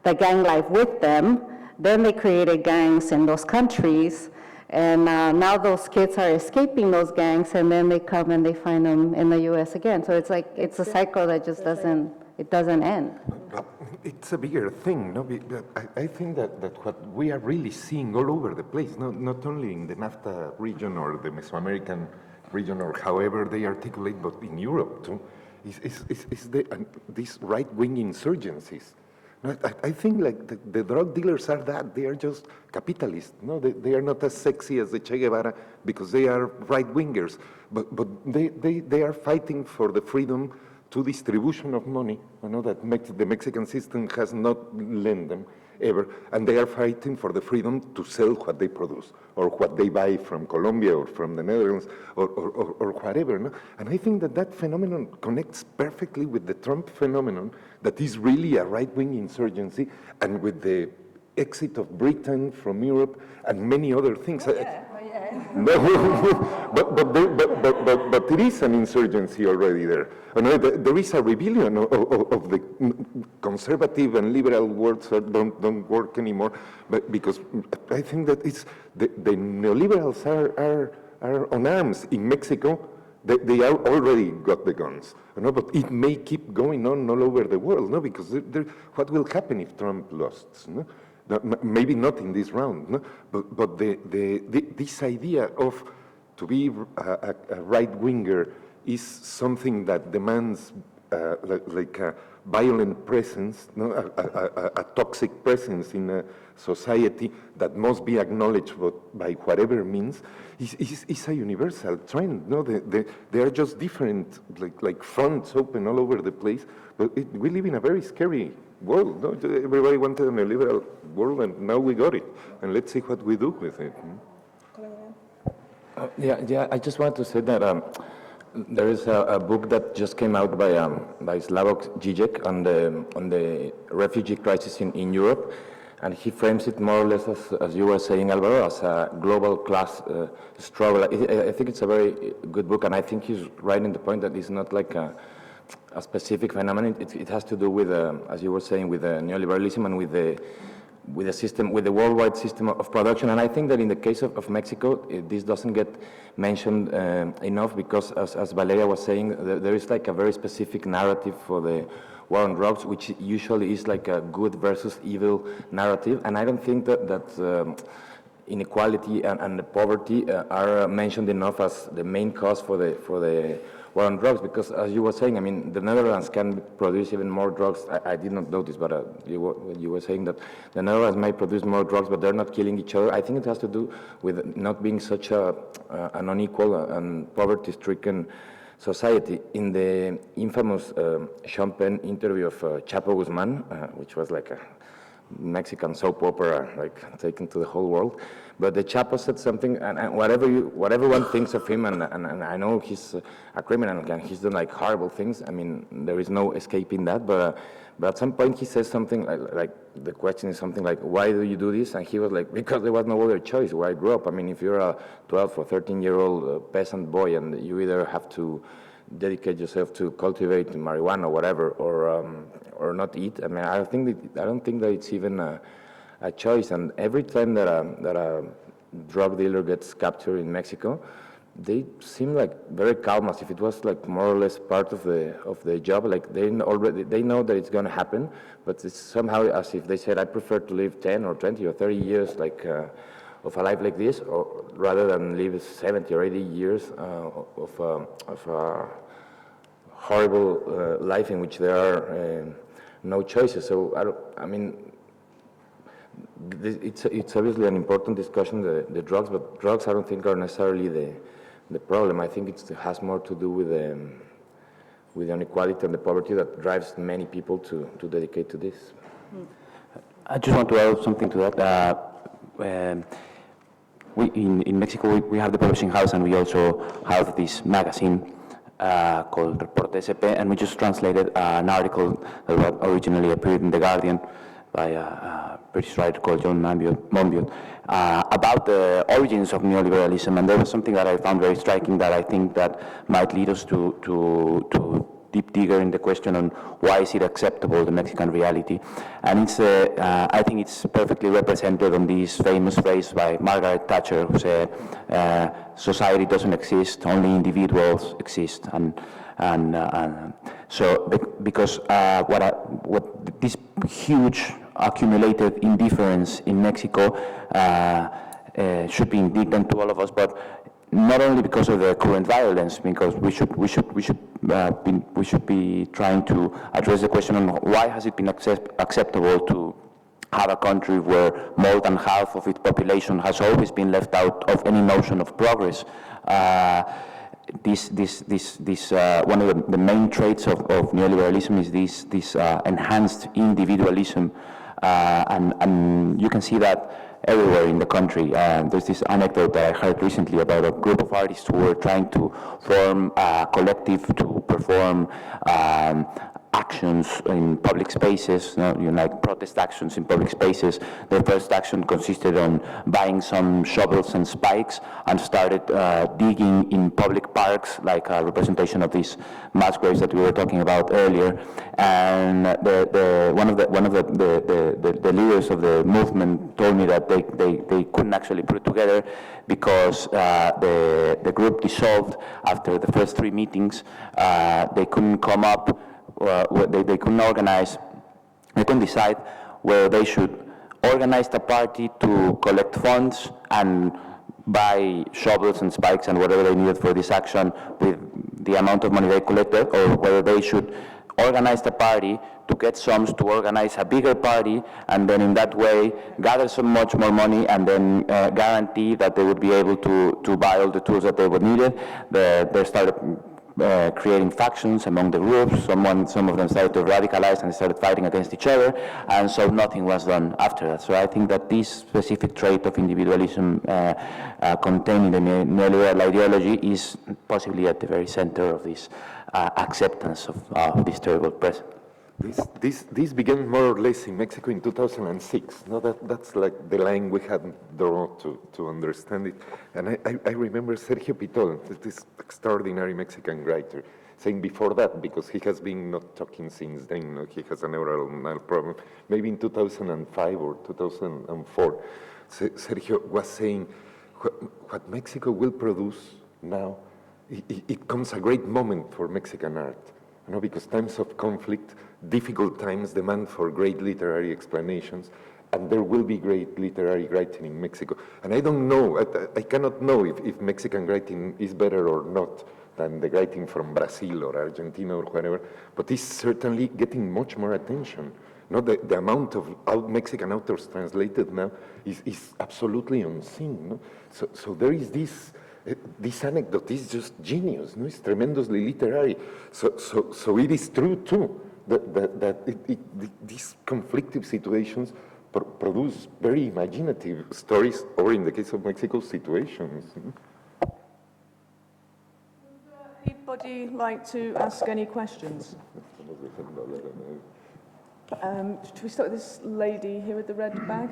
the gang life with them. Then they created gangs in those countries, and now those kids are escaping those gangs, and then they come and they find them in the U.S. again. So it's like it's a cycle that just doesn't end. But it's a bigger thing, no? I think that what we are really seeing all over the place, not only in the NAFTA region or the Mesoamerican region or however they articulate, but in Europe too, is these right-wing insurgencies. I think like the drug dealers are that. They are just capitalists. No, they are not as sexy as the Che Guevara because they are right-wingers. But they are fighting for the freedom to distribution of money, that the Mexican system has not lent them. ever, and they are fighting for the freedom to sell what they produce, or what they buy from Colombia, or from the Netherlands, or whatever. No? And I think that that phenomenon connects perfectly with the Trump phenomenon, that is really a right-wing insurgency, and with the exit of Britain from Europe, and many other things. But it is an insurgency already there. There is a rebellion of the conservative and liberal words that don't work anymore, but because I think that it's the neoliberals are on arms in Mexico. They are already got the guns, but it may keep going on all over the world, because what will happen if Trump lost? Maybe not in this round, but this idea of to be a right-winger is something that demands like a violent presence, a toxic presence in a society that must be acknowledged by whatever means, is a universal trend. They are just different, like fronts open all over the place, but we live in a very scary world. No? Everybody wanted a neoliberal world, and now we got it. And let's see what we do with it. Yeah. I just wanted to say that there is a book that just came out by Slavoj Žižek on the refugee crisis in Europe, and he frames it more or less as you were saying, Alvaro, as a global class struggle. I think it's a very good book, and I think he's right in the point that it's not like a specific phenomenon. It has to do with, as you were saying, with neoliberalism and with the system, with the worldwide system of production. And I think that in the case of Mexico, this doesn't get mentioned enough, because as Valeria was saying, there is like a very specific narrative for the war on drugs, which usually is like a good versus evil narrative. And I don't think that inequality and poverty are mentioned enough as the main cause for the war on drugs, because as you were saying, I mean, the Netherlands can produce even more drugs. I did not notice, but you were saying that the Netherlands may produce more drugs, but they're not killing each other. I think it has to do with not being such an unequal and poverty-stricken society. In the infamous Sean Penn interview of Chapo Guzman, which was like a Mexican soap opera, like taken to the whole world. But the Chapo said something, and whatever one thinks of him, and I know he's a criminal and he's done like horrible things. I mean, there is no escaping that. But at some point he says something like the question is something like, "Why do you do this?" And he was like, "Because there was no other choice where I grew up." I mean, if you're a 12 or 13-year-old peasant boy and you either have to dedicate yourself to cultivate marijuana or whatever, or not eat. I mean, I don't think that it's even a choice. And every time that a drug dealer gets captured in Mexico, they seem like very calm, as if it was like more or less part of the job. Like they know that it's going to happen, but it's somehow as if they said, "I prefer to live 10 or 20 or 30 years like of a life like this, or rather than live 70 or 80 years of a horrible life in which there are no choices." So I mean, it's obviously an important discussion, the drugs, but drugs I don't think are necessarily the problem. I think it has more to do with the inequality and the poverty that drives many people to dedicate to this. I just want to add something to that. In Mexico, we have the publishing house, and we also have this magazine called Reporte SP, and we just translated an article that originally appeared in The Guardian by a British writer called John Monbiot about the origins of neoliberalism. And there was something that I found very striking that I think that might lead us to deep digger in the question on why is it acceptable, the Mexican reality. And it's, I think it's perfectly represented on this famous phrase by Margaret Thatcher, who said, society doesn't exist, only individuals exist. So because what this huge accumulated indifference in Mexico should be indignant to all of us, but not only because of the current violence, because we should be trying to address the question on why has it been acceptable to have a country where more than half of its population has always been left out of any notion of progress. One of the main traits of neoliberalism is this enhanced individualism, and you can see that everywhere in the country. There's this anecdote that I heard recently about a group of artists who were trying to form a collective to perform actions in public spaces, like protest actions in public spaces. Their first action consisted on buying some shovels and spikes and started digging in public parks, like a representation of these mass graves that we were talking about earlier. And one of the leaders of the movement told me that they couldn't actually put it together because the group dissolved after the first 3 meetings. They couldn't come up. They couldn't organize, they couldn't decide whether they should organize the party to collect funds and buy shovels and spikes and whatever they needed for this action with the amount of money they collected, or whether they should organize the party to get sums to organize a bigger party, and then in that way gather so much more money and then guarantee that they would be able to buy all the tools that they would need. They started creating factions among the groups. Some of them started to radicalize and started fighting against each other, and so nothing was done after that. So I think that this specific trait of individualism contained in the neoliberal ideology is possibly at the very center of this acceptance of this terrible present. This began more or less in Mexico in 2006. No, that's like the line we had drawn to understand it. And I remember Sergio Pitol, this extraordinary Mexican writer, saying before that, because he has been not talking since then, he has a neural problem, maybe in 2005 or 2004, Sergio was saying, what Mexico will produce now, it comes a great moment for Mexican art. Because times of conflict, difficult times demand for great literary explanations, and there will be great literary writing in Mexico. And I don't know, I cannot know if Mexican writing is better or not than the writing from Brazil or Argentina or wherever, but it's certainly getting much more attention. The amount of Mexican authors translated now is absolutely unseen. So there is this anecdote is just genius. It's tremendously literary. So it is true too that these conflictive situations produce very imaginative stories, or in the case of Mexico, situations. Would anybody like to ask any questions? Should we start with this lady here with the red bag?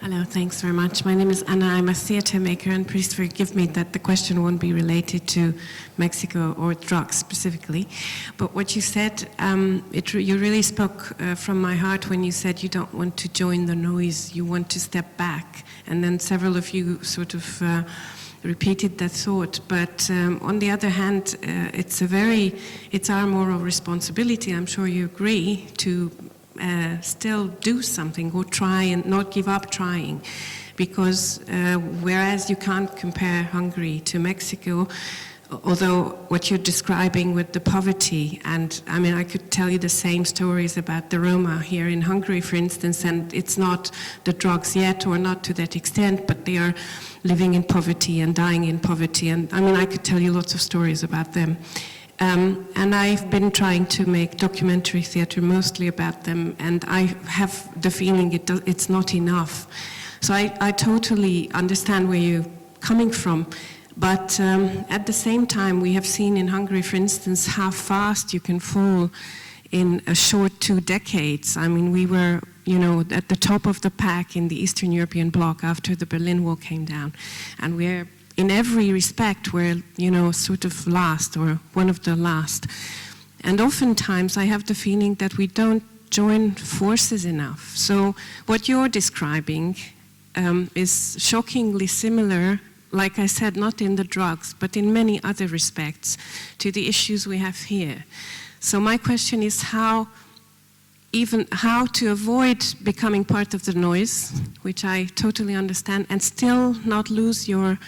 Hello, thanks very much. My name is Anna. I'm a theater maker, and please forgive me that the question won't be related to Mexico or drugs specifically. But what you said, you really spoke from my heart when you said you don't want to join the noise, you want to step back. And then several of you sort of repeated that thought. But on the other hand, it's our moral responsibility, I'm sure you agree, to still do something or try and not give up trying, because whereas you can't compare Hungary to Mexico, although what you're describing with the poverty, and I mean I could tell you the same stories about the Roma here in Hungary, for instance, and it's not the drugs yet, or not to that extent, but they are living in poverty and dying in poverty, and I mean I could tell you lots of stories about them. And I've been trying to make documentary theater mostly about them, and I have the feeling it's not enough. So I totally understand where you're coming from, but at the same time we have seen in Hungary, for instance, how fast you can fall in a short 2 decades. I mean, we were, at the top of the pack in the Eastern European bloc after the Berlin Wall came down, and we're in every respect, we're, sort of last, or one of the last. And oftentimes I have the feeling that we don't join forces enough. So what you're describing is shockingly similar, like I said, not in the drugs, but in many other respects, to the issues we have here. So my question is how to avoid becoming part of the noise, which I totally understand, and still not lose your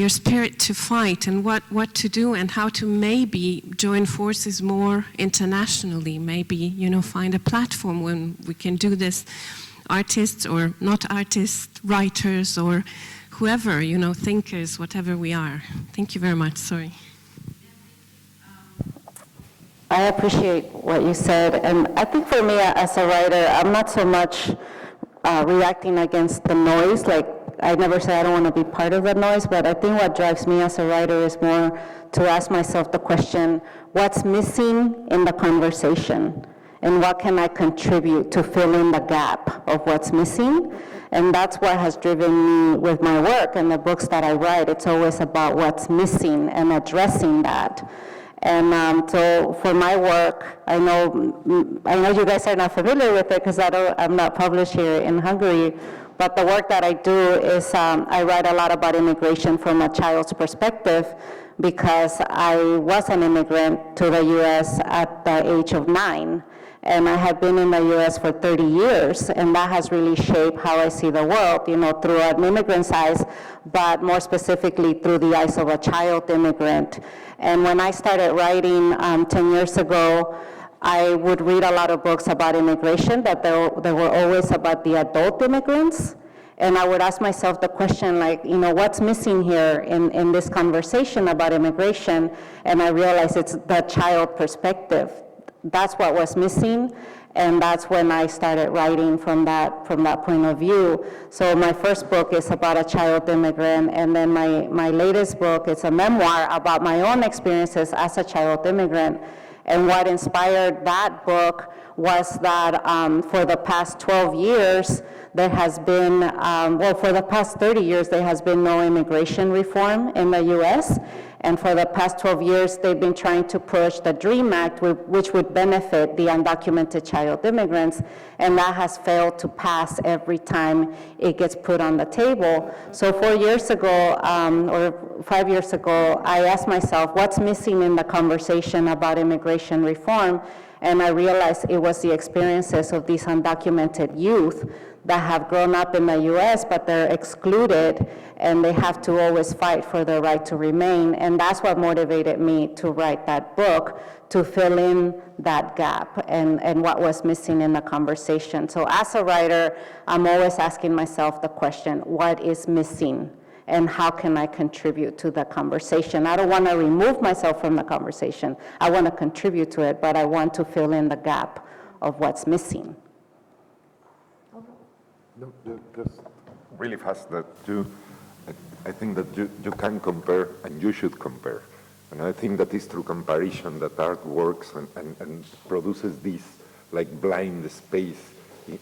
spirit to fight, and what to do, and how to maybe join forces more internationally, maybe, find a platform when we can do this, artists or not artists, writers or whoever, thinkers, whatever we are. Thank you very much, sorry. I appreciate what you said, and I think for me as a writer, I'm not so much reacting against the noise. Like, I never say I don't want to be part of the noise, but I think what drives me as a writer is more to ask myself the question, what's missing in the conversation? And what can I contribute to fill in the gap of what's missing? And that's what has driven me with my work and the books that I write. It's always about what's missing and addressing that. And so for my work, I know you guys are not familiar with it because I'm not published here in Hungary, but the work that I do is I write a lot about immigration from a child's perspective because I was an immigrant to the US at the age of 9. And I have been in the US for 30 years, and that has really shaped how I see the world, through an immigrant's eyes, but more specifically through the eyes of a child immigrant. And when I started writing 10 years ago, I would read a lot of books about immigration, but they were always about the adult immigrants. And I would ask myself the question, what's missing here in this conversation about immigration? And I realized it's the child perspective. That's what was missing, and that's when I started writing from that point of view. So my first book is about a child immigrant, and then my latest book is a memoir about my own experiences as a child immigrant. And what inspired that book was that for the past 12 years, there has been, for the past 30 years, there has been no immigration reform in the US. And for the past 12 years, they've been trying to push the DREAM Act, which would benefit the undocumented child immigrants, and that has failed to pass every time it gets put on the table. So 4 years ago, or 5 years ago, I asked myself, what's missing in the conversation about immigration reform? And I realized it was the experiences of these undocumented youth that have grown up in the US, but they're excluded, and they have to always fight for their right to remain. And that's what motivated me to write that book, to fill in that gap and what was missing in the conversation. So as a writer, I'm always asking myself the question, what is missing? And how can I contribute to the conversation? I don't want to remove myself from the conversation. I want to contribute to it, but I want to fill in the gap of what's missing. No, just really fast that I think that you can compare and you should compare. And I think that is through comparison that art works and produces this like blind space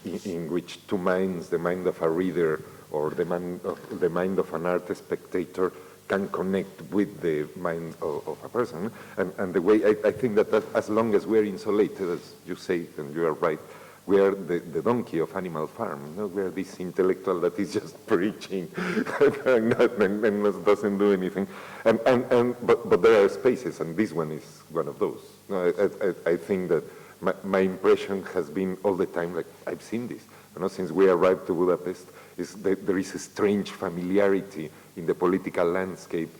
in which two minds, the mind of a reader or the mind of an art spectator, can connect with the mind of a person. And the way I think that as long as we're insulated, as you say, and you are right, we are the donkey of Animal Farm. We are this intellectual that is just preaching and doesn't do anything. But there are spaces, and this one is one of those. I think that my impression has been all the time, like, I've seen this. Since we arrived to Budapest, there is a strange familiarity in the political landscape,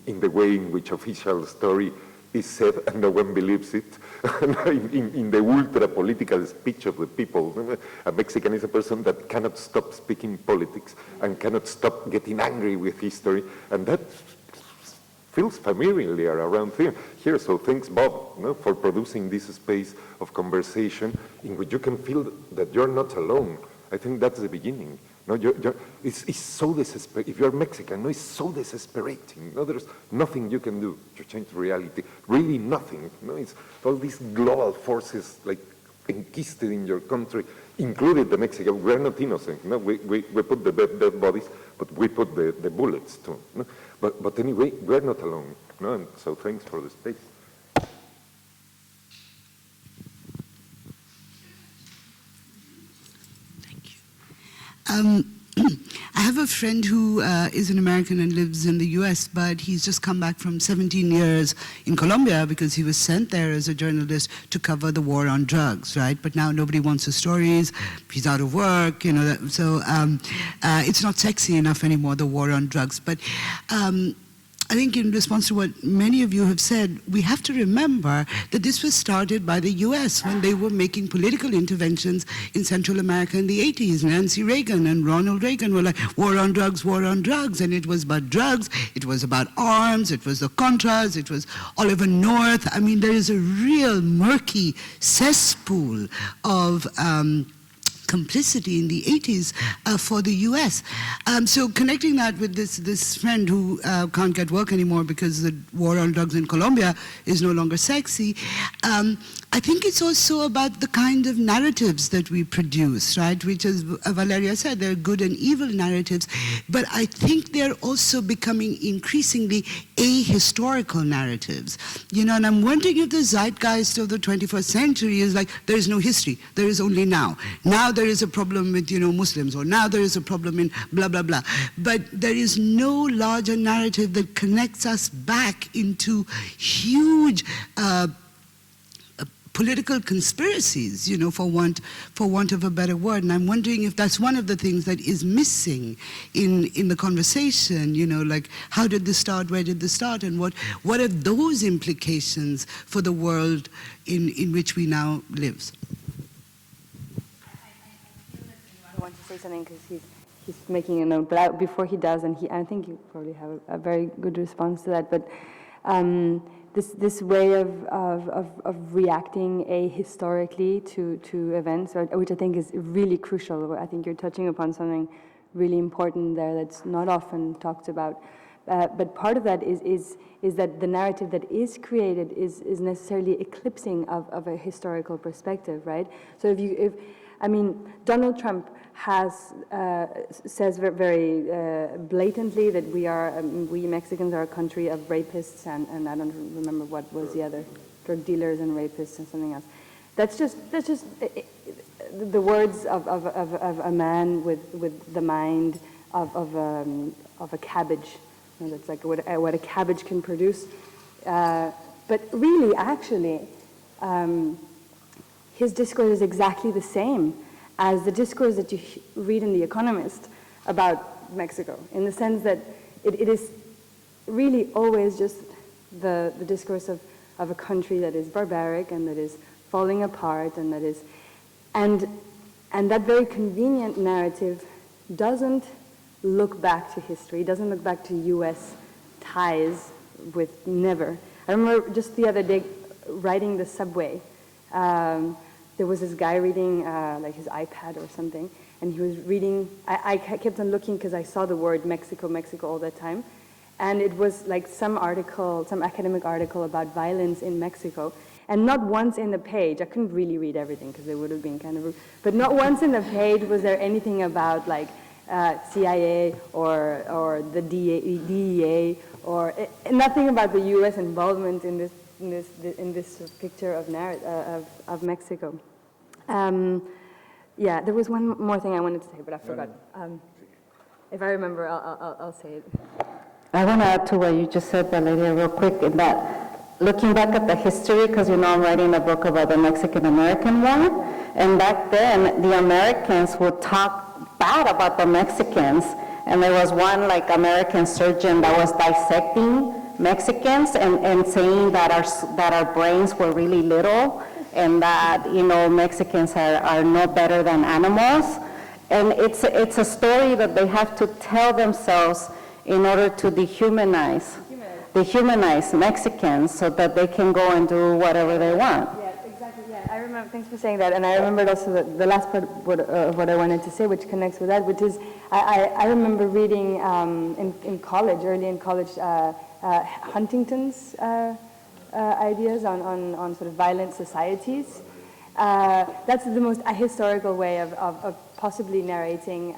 in the way in which official story is said and no one believes it. in the ultra-political speech of the people, a Mexican is a person that cannot stop speaking politics and cannot stop getting angry with history, and that feels familiar around here. So thanks, Bob, for producing this space of conversation in which you can feel that you're not alone. I think that's the beginning. It's so desperate. If you're Mexican, it's so desesperating. There's nothing you can do to change reality. Really nothing. It's all these global forces like enquisted in your country, including the Mexican. We're not innocent. We put the dead bodies, but we put the bullets too. But anyway, we're not alone. And so thanks for the space. I have a friend who is an American and lives in the US, but he's just come back from 17 years in Colombia because he was sent there as a journalist to cover the war on drugs, right? But now nobody wants his stories. He's out of work, so it's not sexy enough anymore, the war on drugs. But I think in response to what many of you have said, we have to remember that this was started by the US when they were making political interventions in Central America in the 80s. Nancy Reagan and Ronald Reagan were like, war on drugs, and it was about drugs, it was about arms, it was the Contras, it was Oliver North. I mean, there is a real murky cesspool of complicity in the 80s for the US. So connecting that with this friend who can't get work anymore because the war on drugs in Colombia is no longer sexy, I think it's also about the kind of narratives that we produce, right? Which, as Valeria said, they're good and evil narratives, but I think they're also becoming increasingly ahistorical narratives. You know, and I'm wondering if the zeitgeist of the 21st century is like, there is no history, there is only now. Now there is a problem with, you know, Muslims, or now there is a problem in blah, blah, blah. But there is no larger narrative that connects us back into huge political conspiracies, you know, for want of a better word. And I'm wondering if that's one of the things that is missing in the conversation, you know, like, how did this start, where did this start, and what are those implications for the world in which we now live? I want to say something because he's making a note, but before he does, and I think you probably have a very good response to that, but this way of reacting ahistorically to events, which I think is really crucial. I think you're touching upon something really important there that's not often talked about. But part of that is that the narrative that is created is necessarily eclipsing of a historical perspective, right? So I mean, Donald Trump says very blatantly that we Mexicans are a country of rapists and I don't remember what was the other, drug dealers and rapists and something else. That's just the words of a man with the mind of a cabbage. You know, that's like what a cabbage can produce. But really, actually, his discourse is exactly the same as the discourse that you read in The Economist about Mexico, in the sense that it is really always just the discourse of a country that is barbaric and that is falling apart and that is, and that very convenient narrative doesn't look back to history, doesn't look back to US ties with never. I remember just the other day riding the subway, there was this guy reading like his iPad or something, and he was reading, I kept on looking because I saw the word Mexico, Mexico all the time, and it was like some article, some academic article about violence in Mexico, and not once in the page, I couldn't really read everything because it would have been kind of rude, but not once in the page was there anything about like CIA or the DEA, or nothing about the US involvement in this picture of Mexico. Yeah, there was one more thing I wanted to say, but I forgot. If I remember, I'll say it. I want to add to what you just said, Valeria, real quick, in that looking back at the history, because you know I'm writing a book about the Mexican-American War, and back then the Americans would talk bad about the Mexicans, and there was one like American surgeon that was dissecting Mexicans and saying that our brains were really little, and that, you know, Mexicans are no better than animals. And it's a story that they have to tell themselves in order to dehumanize Mexicans so that they can go and do whatever they want. Yeah, exactly, yeah. I remember, thanks for saying that, and I remembered also the last part of what I wanted to say, which connects with that, which is, I remember reading in college, early in college, Huntington's ideas on sort of violent societies. That's the most ahistorical way of possibly narrating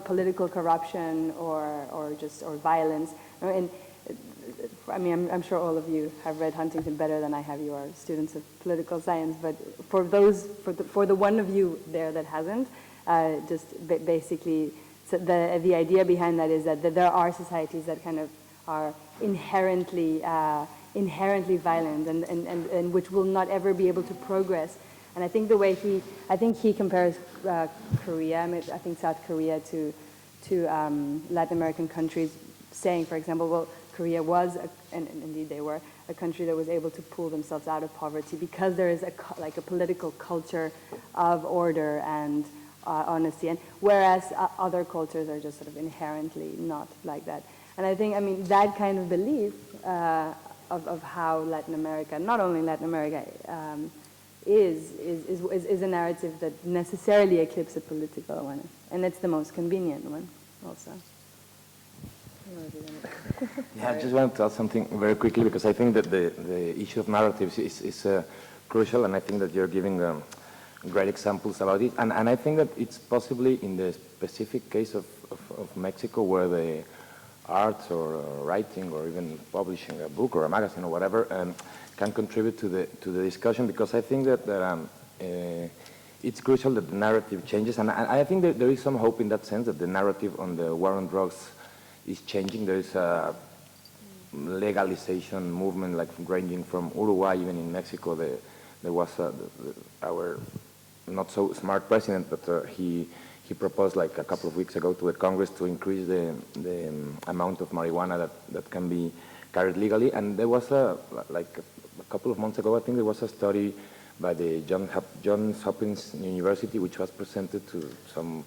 political corruption or violence. And I mean, I'm sure all of you have read Huntington better than I have. You are students of political science, but for the one of you there that hasn't, just basically, so the idea behind that is that there are societies that kind of are inherently violent and which will not ever be able to progress. And I think the way he compares Korea, I think South Korea to Latin American countries saying, for example, well, Korea was, and indeed they were, a country that was able to pull themselves out of poverty because there is a political culture of order and honesty, and whereas other cultures are just sort of inherently not like that. And I think, I mean, that kind of belief of how Latin America, not only Latin America, is a narrative that necessarily eclipses a political one, and it's the most convenient one also. Yeah, I just wanted to add something very quickly, because I think that the issue of narratives is crucial, and I think that you're giving great examples about it. And I think that it's possibly in the specific case of Mexico, where the arts or writing or even publishing a book or a magazine or whatever can contribute to the discussion, because I think that it's crucial that the narrative changes, and I think that there is some hope in that sense, that the narrative on the war on drugs is changing. There is a legalization movement, like ranging from Uruguay, even in Mexico. There was our not so smart president, but he proposed like a couple of weeks ago to the Congress to increase the amount of marijuana that can be carried legally. And there was like a couple of months ago, I think there was a study by the Johns Hopkins University, which was presented to some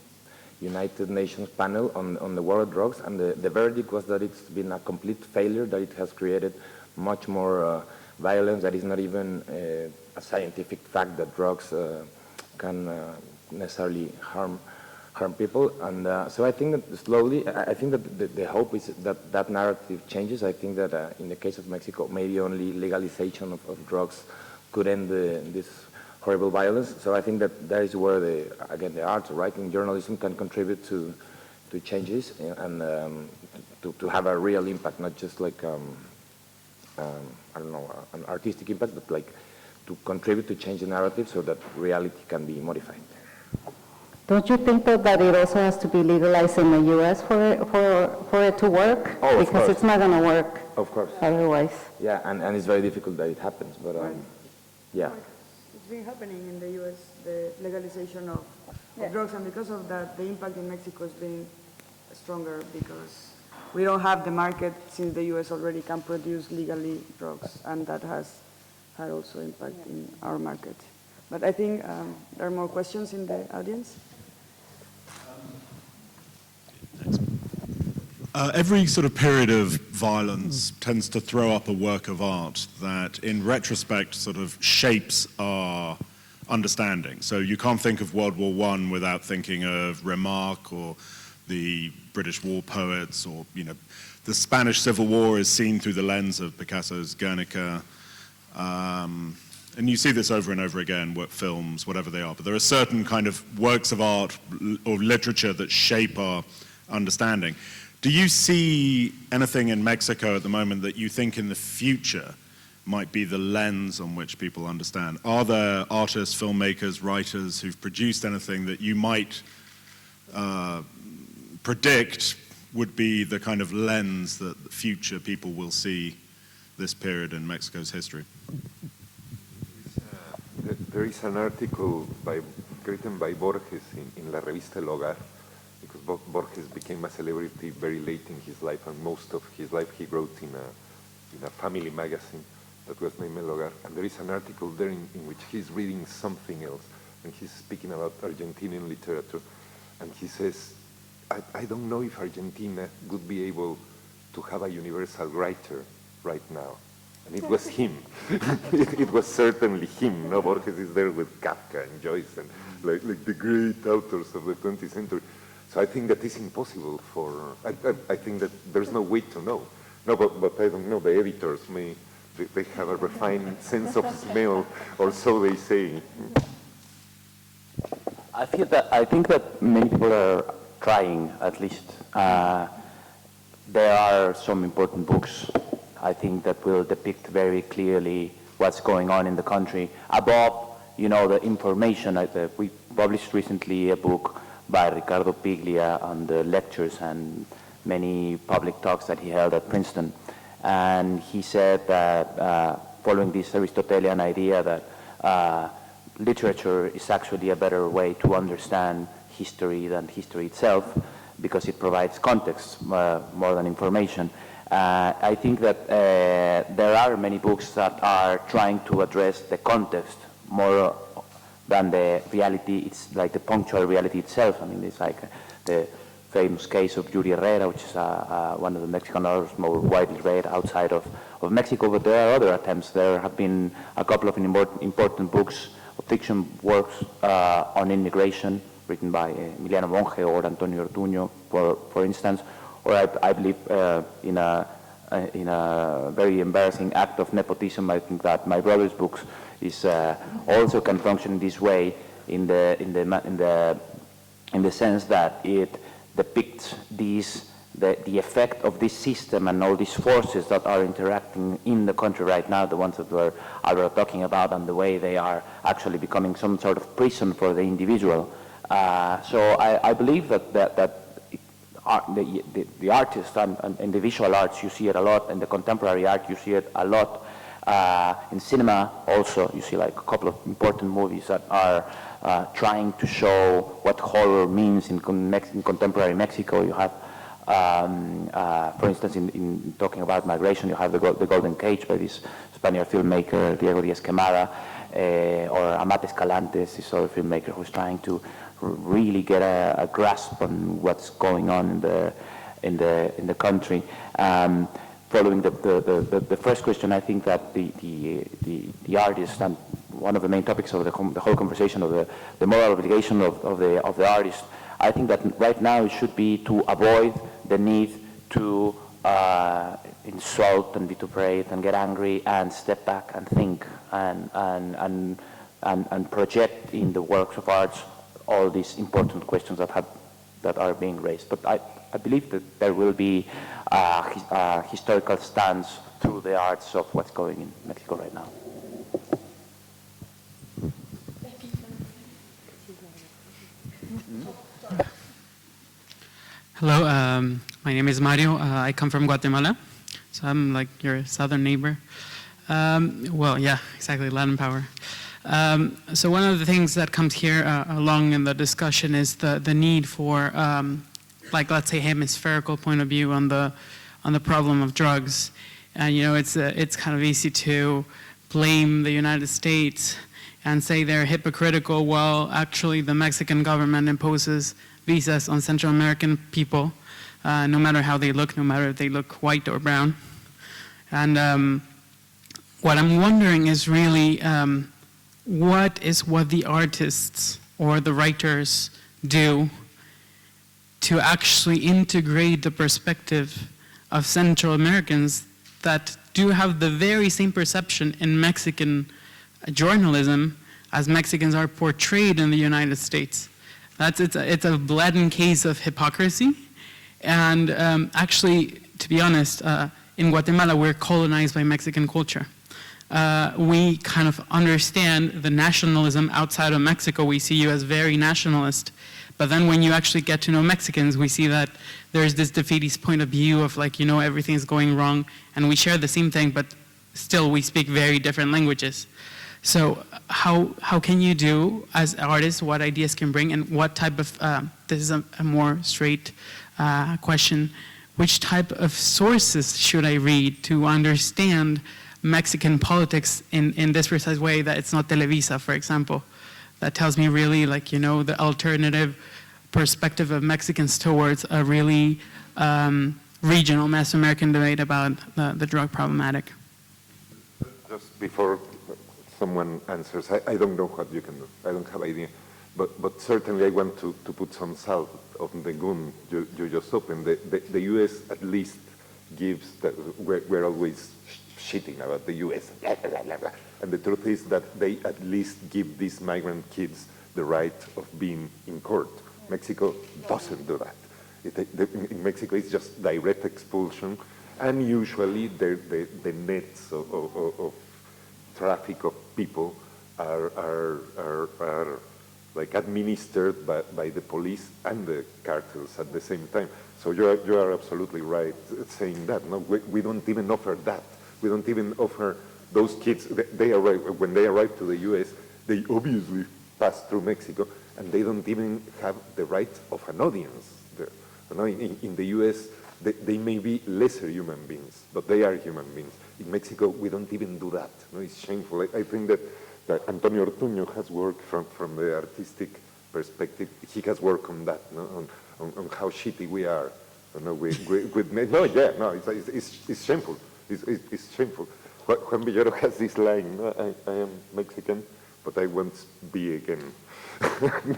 United Nations panel on the war on drugs, and the verdict was that it's been a complete failure, that it has created much more violence, that is not even a scientific fact that drugs can necessarily harm people. And so I think that slowly, I think that the hope is that narrative changes. I think that in the case of Mexico, maybe only legalization of drugs could end this horrible violence. So I think that is where the arts, writing, journalism can contribute to changes and to have a real impact, not just like I don't know, an artistic impact, but like to contribute to change the narrative so that reality can be modified. Don't you think that it also has to be legalized in the U.S. for it to work? Oh, of because course. It's not going to work. Of course. Otherwise. Yeah, and it's very difficult that it happens, but yeah. It's been happening in the U.S., the legalization of drugs, and because of that, the impact in Mexico has been stronger, because we don't have the market, since the U.S. already can produce legally drugs, and that has had also impact in our market. But I think there are more questions in the audience. Every sort of period of violence tends to throw up a work of art that, in retrospect, sort of shapes our understanding. So you can't think of World War I without thinking of Remarque or the British war poets, or, you know, the Spanish Civil War is seen through the lens of Picasso's Guernica. And you see this over and over again, films, whatever they are. But there are certain kind of works of art or literature that shape our understanding. Do you see anything in Mexico at the moment that you think in the future might be the lens on which people understand? Are there artists, filmmakers, writers who've produced anything that you might predict would be the kind of lens that the future people will see this period in Mexico's history? There is an article written by Borges in La Revista El Hogar, because Borges became a celebrity very late in his life, and most of his life he wrote in a family magazine that was named El Hogar. And there is an article there in which he's reading something else, and he's speaking about Argentinian literature, and he says, I don't know if Argentina would be able to have a universal writer right now. And it was him. It was certainly him. No, Borges is there with Kafka and Joyce and like the great authors of the 20th century. So I think that is impossible for, I think that there's no way to know. No, but I don't know, the editors they have a refined sense of smell, or so they say. I think that many people are trying, at least. There are some important books, I think, that will depict very clearly what's going on in the country. Above, you know, the information. We published recently a book by Ricardo Piglia on the lectures and many public talks that he held at Princeton. And he said that following this Aristotelian idea that literature is actually a better way to understand history than history itself, because it provides context more than information. I think that there are many books that are trying to address the context more than the reality. It's like the punctual reality itself. I mean, it's like the famous case of Yuri Herrera, which is one of the Mexican authors more widely read outside of Mexico, but there are other attempts. There have been a couple of important books, fiction works on immigration, written by Emiliano Monge or Antonio Ortuño, for instance, or I believe in a very embarrassing act of nepotism, I think that my brother's books is also can function in this way, in the sense that it depicts the effect of this system and all these forces that are interacting in the country right now, the ones that we're talking about, and the way they are actually becoming some sort of prison for the individual. So I believe that the artists and in the visual arts, you see it a lot. In the contemporary art, you see it a lot. In cinema, also, you see like a couple of important movies that are trying to show what horror means in contemporary Mexico. You have, for instance, in talking about migration, you have the Golden Cage by this Spaniard filmmaker Diego Díaz-Quemada, or Amat Escalantes, this other filmmaker who's trying to really get a grasp on what's going on in the country. Following the first question, I think that the artist, and one of the main topics of the whole conversation of the moral obligation of the artist, I think that right now it should be to avoid the need to insult and vituperate and get angry and step back and think and project in the works of arts all these important questions that are being raised. But I believe that there will be a historical stance through the arts of what's going in Mexico right now. Hello, my name is Mario. I come from Guatemala, so I'm like your southern neighbor. Well, yeah, exactly, Latin power. So one of the things that comes here along in the discussion is the need for, like, let's say, hemispherical point of view on the problem of drugs. And it's kind of easy to blame the United States and say they're hypocritical, while actually the Mexican government imposes visas on Central American people, no matter how they look, no matter if they look white or brown. And what I'm wondering is really, what the artists or the writers do to actually integrate the perspective of Central Americans that do have the very same perception in Mexican journalism as Mexicans are portrayed in the United States. It's a blatant case of hypocrisy. And actually, to be honest, in Guatemala, we're colonized by Mexican culture. We kind of understand the nationalism outside of Mexico. We see you as very nationalist. But then when you actually get to know Mexicans, we see that there's this defeatist point of view of like, everything's going wrong, and we share the same thing, but still we speak very different languages. So how can you do, as artists, what ideas can bring, and what type of, this is a more straight question, which type of sources should I read to understand Mexican politics in this precise way, that it's not Televisa, for example, that tells me really like, the alternative perspective of Mexicans towards a really regional Mesoamerican debate about the drug problematic? Just before someone answers, I don't know what you can do. I don't have idea. But certainly I want to put some salt on the gun you just opened. The U.S. at least gives, we're always shitting about the U.S. And the truth is that they at least give these migrant kids the right of being in court. Mexico doesn't do that. In Mexico, it's just direct expulsion, and usually the nets of traffic of people are like administered by the police and the cartels at the same time. So you are absolutely right saying that. No, we don't even offer that. We don't even offer those kids. When they arrive to the U.S., they obviously pass through Mexico, and they don't even have the right of an audience there. You know, in the US, they may be lesser human beings, but they are human beings. In Mexico, we don't even do that. You know, it's shameful. I think that Antonio Ortuño has worked from the artistic perspective. He has worked on that, you know, on how shitty we are. You know, it's shameful. It's shameful. Juan Villoro has this line, no, I am Mexican, but I won't be again.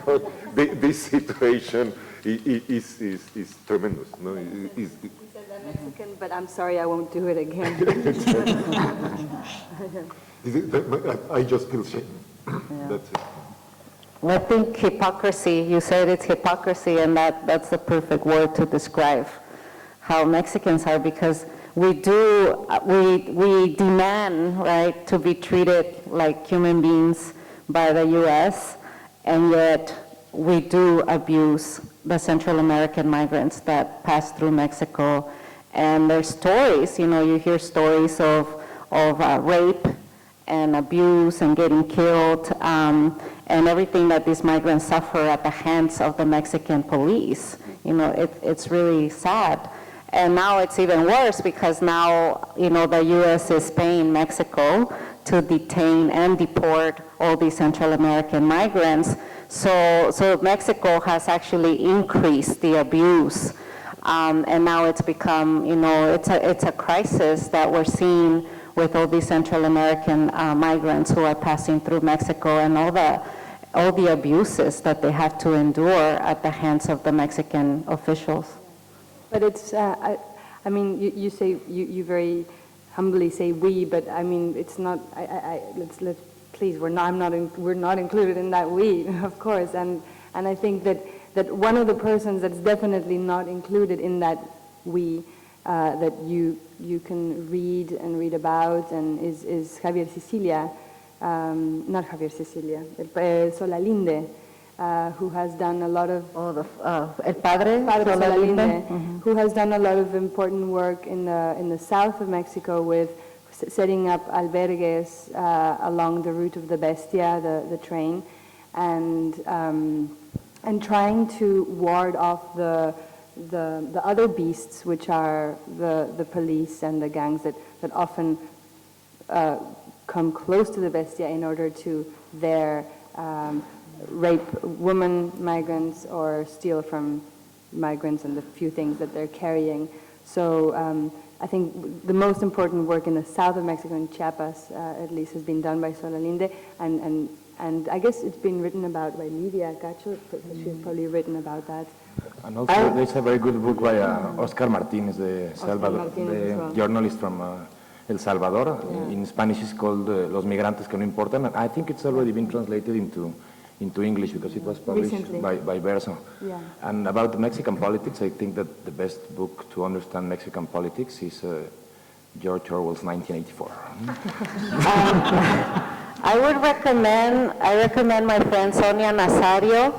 No, this situation is tremendous. No, he said I'm Mexican, but I'm sorry, I won't do it again. I just feel shame. Yeah. That's it. I think hypocrisy, you said it's hypocrisy, and that's the perfect word to describe how Mexicans are, because we demand, right, to be treated like human beings by the U.S., and yet we do abuse the Central American migrants that pass through Mexico. And there's stories, you know, you hear stories of rape and abuse and getting killed, and everything that these migrants suffer at the hands of the Mexican police. You know, it's really sad. And now it's even worse because now, you know, the U.S. is paying Mexico to detain and deport all these Central American migrants. So Mexico has actually increased the abuse. And now it's become, you know, it's a crisis that we're seeing with all these Central American migrants who are passing through Mexico, and all the abuses that they have to endure at the hands of the Mexican officials. But it's, I mean, you say, you very humbly say we, but I mean, it's not, let's please, we're not included in that we, of course, and I think that one of the persons that's definitely not included in that we, that you can read about, and is Javier Sicilia, not Javier Sicilia, Solalinde, who has done a lot of El Padre Solalinde, who has done a lot of important work in the south of Mexico with setting up albergues along the route of the Bestia, the train, and trying to ward off the other beasts, which are the police and the gangs that often come close to the Bestia in order to rape women migrants or steal from migrants and the few things that they're carrying. So I think the most important work in the south of Mexico, in Chiapas at least, has been done by Solalinde, and I guess it's been written about by Lidia Cacho, she's probably written about that. And also there's a very good book by Oscar Martinez, the journalist from El Salvador. Yeah. In Spanish it's called Los Migrantes que no importan, and I think it's already been translated into English because it was published by Verso. Yeah. And about the Mexican politics, I think that the best book to understand Mexican politics is George Orwell's 1984. I recommend my friend Sonia Nazario.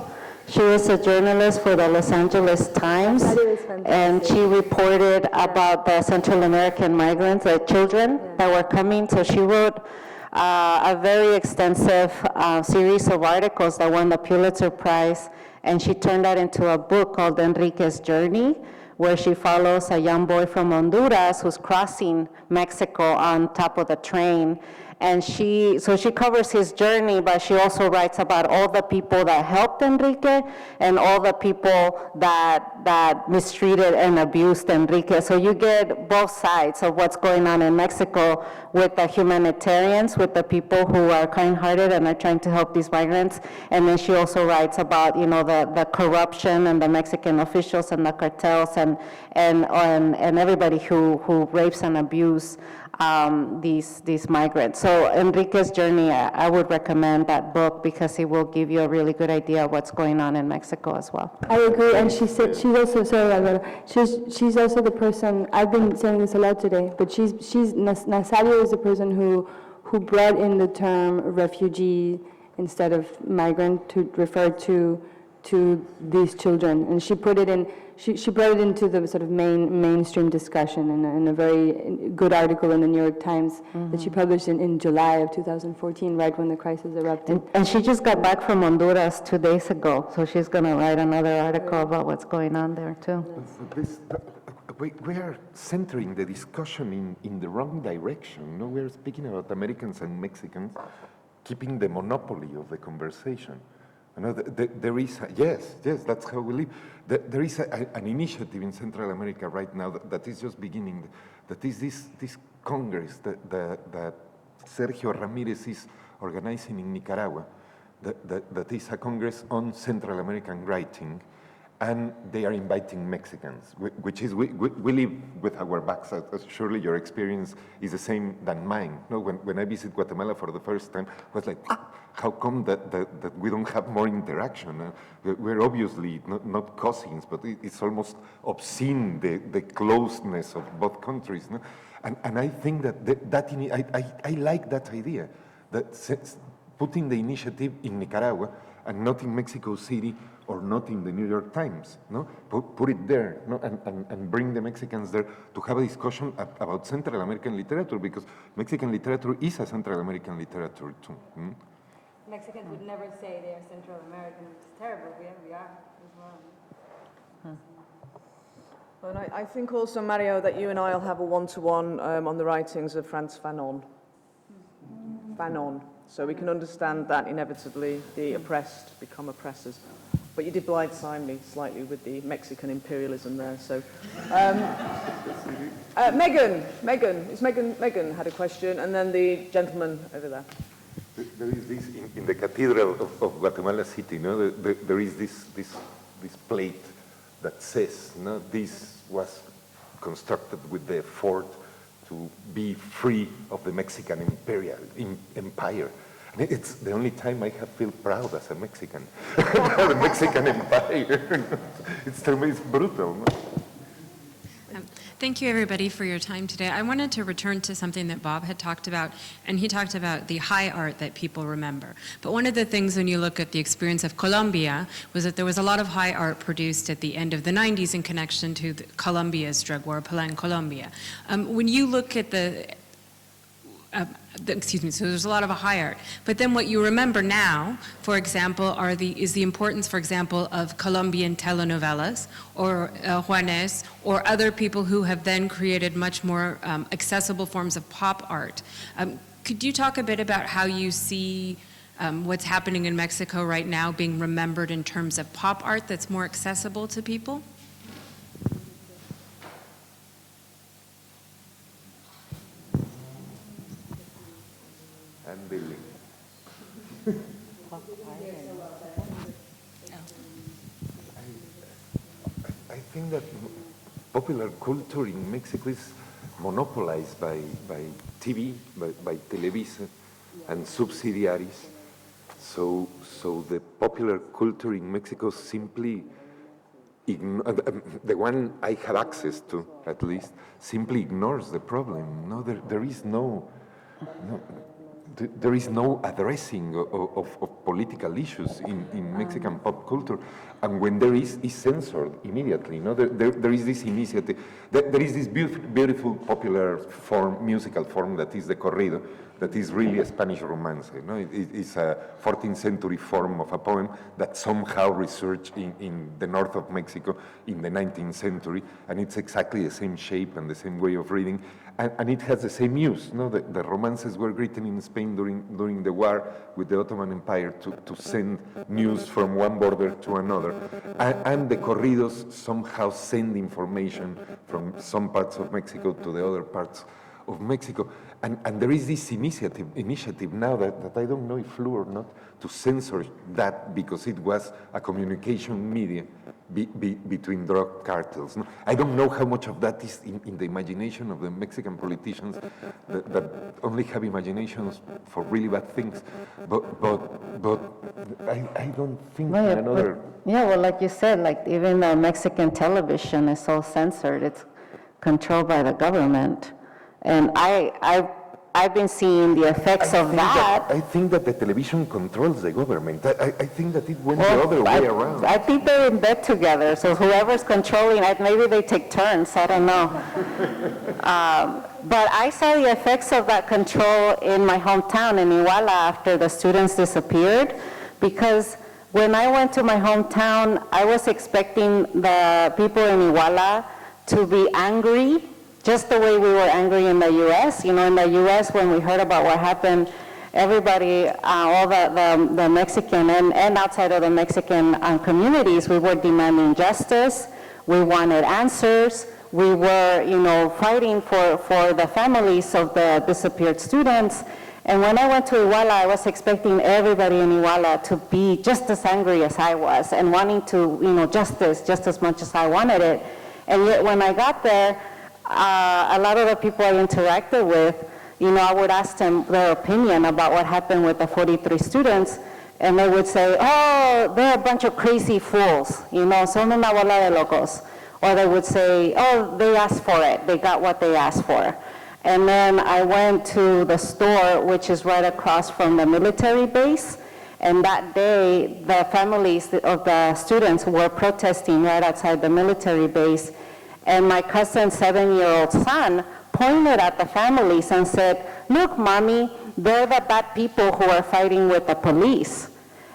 She was a journalist for the Los Angeles Times, and she reported about the Central American migrants, the children that were coming. So she wrote a very extensive series of articles that won the Pulitzer Prize, and she turned that into a book called Enrique's Journey, where she follows a young boy from Honduras who's crossing Mexico on top of the train. And she covers his journey, but she also writes about all the people that helped Enrique and all the people that mistreated and abused Enrique. So you get both sides of what's going on in Mexico with the humanitarians, with the people who are kind-hearted and are trying to help these migrants. And then she also writes about, you know, the corruption and the Mexican officials and the cartels and everybody who rapes and abuses these migrants. So Enrique's Journey, I would recommend that book because it will give you a really good idea of what's going on in Mexico as well. I agree, and she's also, sorry Alvaro, she's also the person, I've been saying this a lot today, but Nazario is the person who brought in the term refugee instead of migrant to refer to these children, and she put it in she brought it into the sort of mainstream discussion in a very good article in the New York Times that she published in July of 2014, right when the crisis erupted. And she just got back from Honduras 2 days ago, so she's going to write another article about what's going on there too. We are centering the discussion in the wrong direction. No, we are speaking about Americans and Mexicans keeping the monopoly of the conversation. You know, there is, yes, that's how we live. There is an initiative in Central America right now that is just beginning, that is this Congress that Sergio Ramirez is organizing in Nicaragua, that is a Congress on Central American writing, and they are inviting Mexicans, which is, we live with our backs. Surely your experience is the same than mine. No, when I visit Guatemala for the first time, I was like, how come that we don't have more interaction? We're obviously not cousins, but it's almost obscene, the closeness of both countries. No? And I think I like that idea, that putting the initiative in Nicaragua and not in Mexico City or not in the New York Times, no? Put it there, no? And bring the Mexicans there to have a discussion about Central American literature, because Mexican literature is a Central American literature too. Mexicans would never say they are Central American. It's terrible. We are as well. And I think also, Mario, that you and I will have a one-to-one on the writings of Frantz Fanon. Fanon. So we can understand that inevitably the oppressed become oppressors. But you did blindside me slightly with the Mexican imperialism there. So, Megan had a question, and then the gentleman over there. There is this in the Cathedral of Guatemala City. No, there is this plate that says, no, this was constructed with the effort to be free of the Mexican empire. It's the only time I have felt proud as a Mexican. The Mexican empire. It's brutal. No? Thank you, everybody, for your time today. I wanted to return to something that Bob had talked about, and he talked about the high art that people remember. But one of the things when you look at the experience of Colombia was that there was a lot of high art produced at the end of the 90s in connection to Colombia's drug war, Plan Colombia. When you look at so there's a lot of high art. But then what you remember now, for example, is the importance, for example, of Colombian telenovelas or Juanes or other people who have then created much more accessible forms of pop art. Could you talk a bit about how you see what's happening in Mexico right now being remembered in terms of pop art that's more accessible to people? And Billy. I think that popular culture in Mexico is monopolized by TV, by Televisa and subsidiaries. So the popular culture in Mexico simply, the one I have access to at least, simply ignores the problem. No, there is no addressing of political issues in Mexican pop culture, and when there is, it's censored immediately. No, there is this initiative. There is this beautiful popular musical form that is the corrido, that is really a Spanish romance. No, it's a 14th century form of a poem that somehow resurged in the north of Mexico in the 19th century, and it's exactly the same shape and the same way of reading. And it has the same use. No? The romances were written in Spain during the war with the Ottoman Empire to send news from one border to another. And the corridos somehow send information from some parts of Mexico to the other parts of Mexico. And there is this initiative now that I don't know if flew or not, to censor that because it was a communication media between drug cartels. No? I don't know how much of that is in the imagination of the Mexican politicians that only have imaginations for really bad things, but I don't think another... well, like you said, like even Mexican television is so censored, it's controlled by the government. And I I've been seeing the effects of that. I think that the television controls the government. I think that it went the other way around. I think they're in bed together, so whoever's controlling it, maybe they take turns, I don't know. But I saw the effects of that control in my hometown in Iguala after the students disappeared, because when I went to my hometown, I was expecting the people in Iguala to be angry, just the way we were angry in the U.S. You know, in the U.S., when we heard about what happened, everybody, all the Mexican and outside of the Mexican communities, we were demanding justice. We wanted answers. We were, you know, fighting for the families of the disappeared students. And when I went to Iguala, I was expecting everybody in Iguala to be just as angry as I was and wanting to, you know, justice just as much as I wanted it. And yet when I got there, a lot of the people I interacted with, you know, I would ask them their opinion about what happened with the 43 students, and they would say, oh, they're a bunch of crazy fools, you know, son una bola de locos. Or they would say, oh, they asked for it, they got what they asked for. And then I went to the store, which is right across from the military base, and that day, the families of the students were protesting right outside the military base, and my cousin's 7-year-old son pointed at the families and said, look, mommy, they're the bad people who are fighting with the police.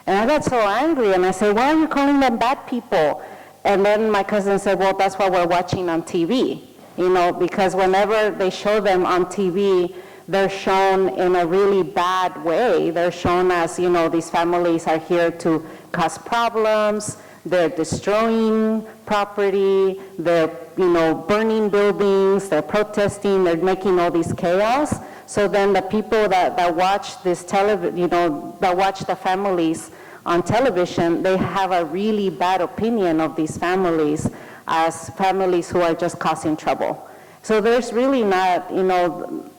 And I got so angry, and I said, why are you calling them bad people? And then my cousin said, well, that's what we're watching on TV. You know, because whenever they show them on TV, they're shown in a really bad way. They're shown as, you know, these families are here to cause problems, they're destroying property, they're, you know, burning buildings, they're protesting, they're making all this chaos. So then the people that watch this you know, that watch the families on television, they have a really bad opinion of these families as families who are just causing trouble. So there's really not, you know,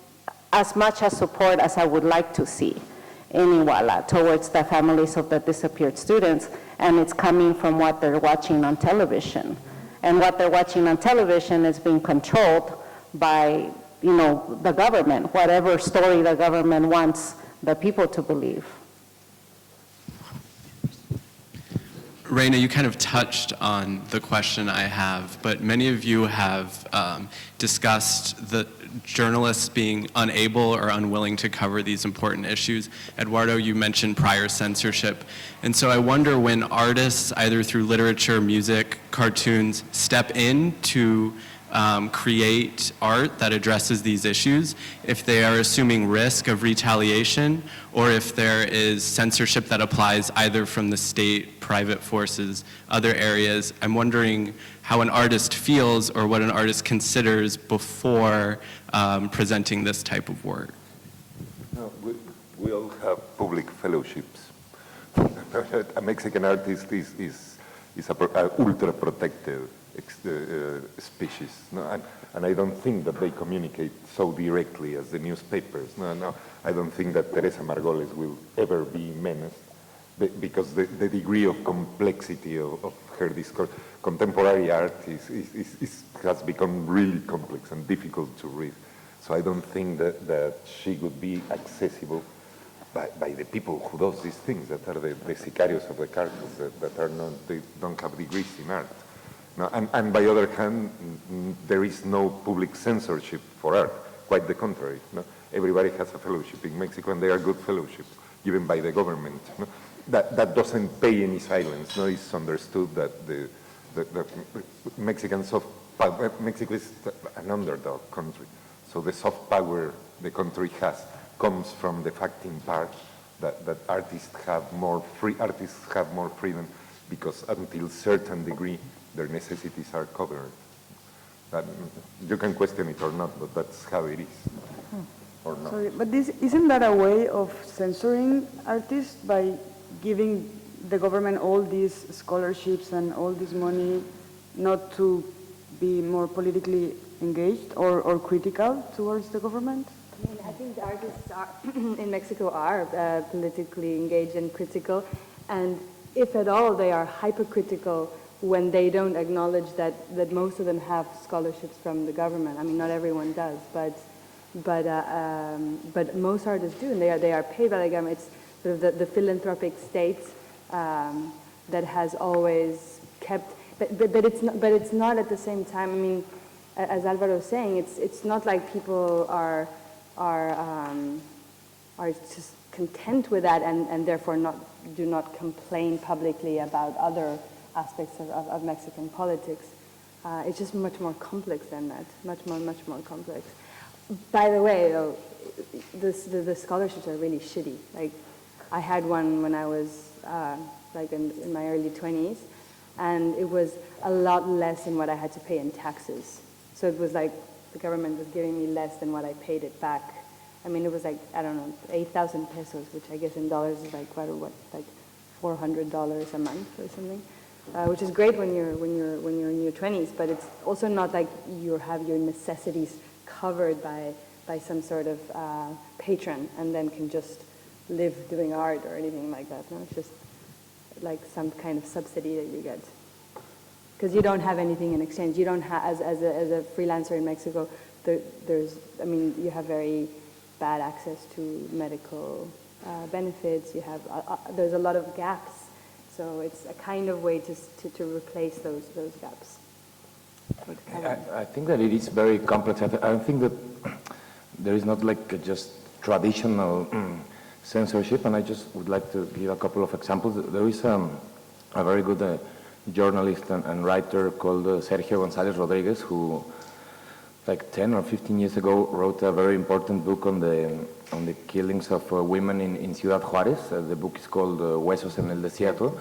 as much as support as I would like to see in Iguala towards the families of the disappeared students, and it's coming from what they're watching on television. And what they're watching on television is being controlled by, you know, the government, whatever story the government wants the people to believe. Reyna, you kind of touched on the question I have, but many of you have discussed the journalists being unable or unwilling to cover these important issues. Eduardo, you mentioned prior censorship. And so I wonder when artists, either through literature, music, cartoons, step in to create art that addresses these issues, if they are assuming risk of retaliation, or if there is censorship that applies either from the state, private forces, other areas. I'm wondering how an artist feels or what an artist considers before presenting this type of work. No, we all have public fellowships. A Mexican artist is a ultra protected species, no? And I don't think that they communicate so directly as the newspapers. No, I don't think that Teresa Margolis will ever be menaced because the degree of complexity of her discourse. Contemporary art has become really complex and difficult to read. So I don't think that she would be accessible by the people who do these things, that are the sicarios of the cartels, that are not, they don't have degrees in art. No, and by other hand, there is no public censorship for art, quite the contrary. No? Everybody has a fellowship in Mexico, and they are good fellowships given by the government. No? That doesn't pay any silence. No, it's understood that the Mexican soft power, Mexico is an underdog country, so the soft power the country has comes from the fact in part that artists have more freedom because until certain degree their necessities are covered. That, you can question it or not, but that's how it is. Or not. Sorry, but isn't that a way of censoring artists by giving the government all these scholarships and all this money not to be more politically engaged or critical towards the government? I mean, I think the artists in Mexico are politically engaged and critical, and if at all, they are hypercritical when they don't acknowledge that most of them have scholarships from the government. I mean, not everyone does, but but most artists do, and they are paid by the government. It's sort of the philanthropic state that has always kept, but it's not at the same time. I mean, as Alvaro was saying, it's not like people are just content with that and therefore do not complain publicly about other aspects of Mexican politics. It's just much more complex than that, much more complex. By the way, though, the scholarships are really shitty. Like, I had one when I was like in my early 20s, and it was a lot less than what I had to pay in taxes. So it was like the government was giving me less than what I paid it back. I mean, it was like, I don't know, 8,000 pesos, which I guess in dollars is like like $400 a month or something, which is great when you're in your 20s. But it's also not like you have your necessities covered by some sort of patron and then can just live doing art or anything like that. No, it's just like some kind of subsidy that you get. Because you don't have anything in exchange. You don't have, as a freelancer in Mexico, you have very bad access to medical benefits. You have, there's a lot of gaps. So it's a kind of way to replace those gaps. I think that it is very complex. I think that there is not like just traditional censorship, and I just would like to give a couple of examples. There is a very good journalist and writer called Sergio González Rodriguez, who like 10 or 15 years ago wrote a very important book on the killings of women in Ciudad Juárez. The book is called Huesos en el Desierto.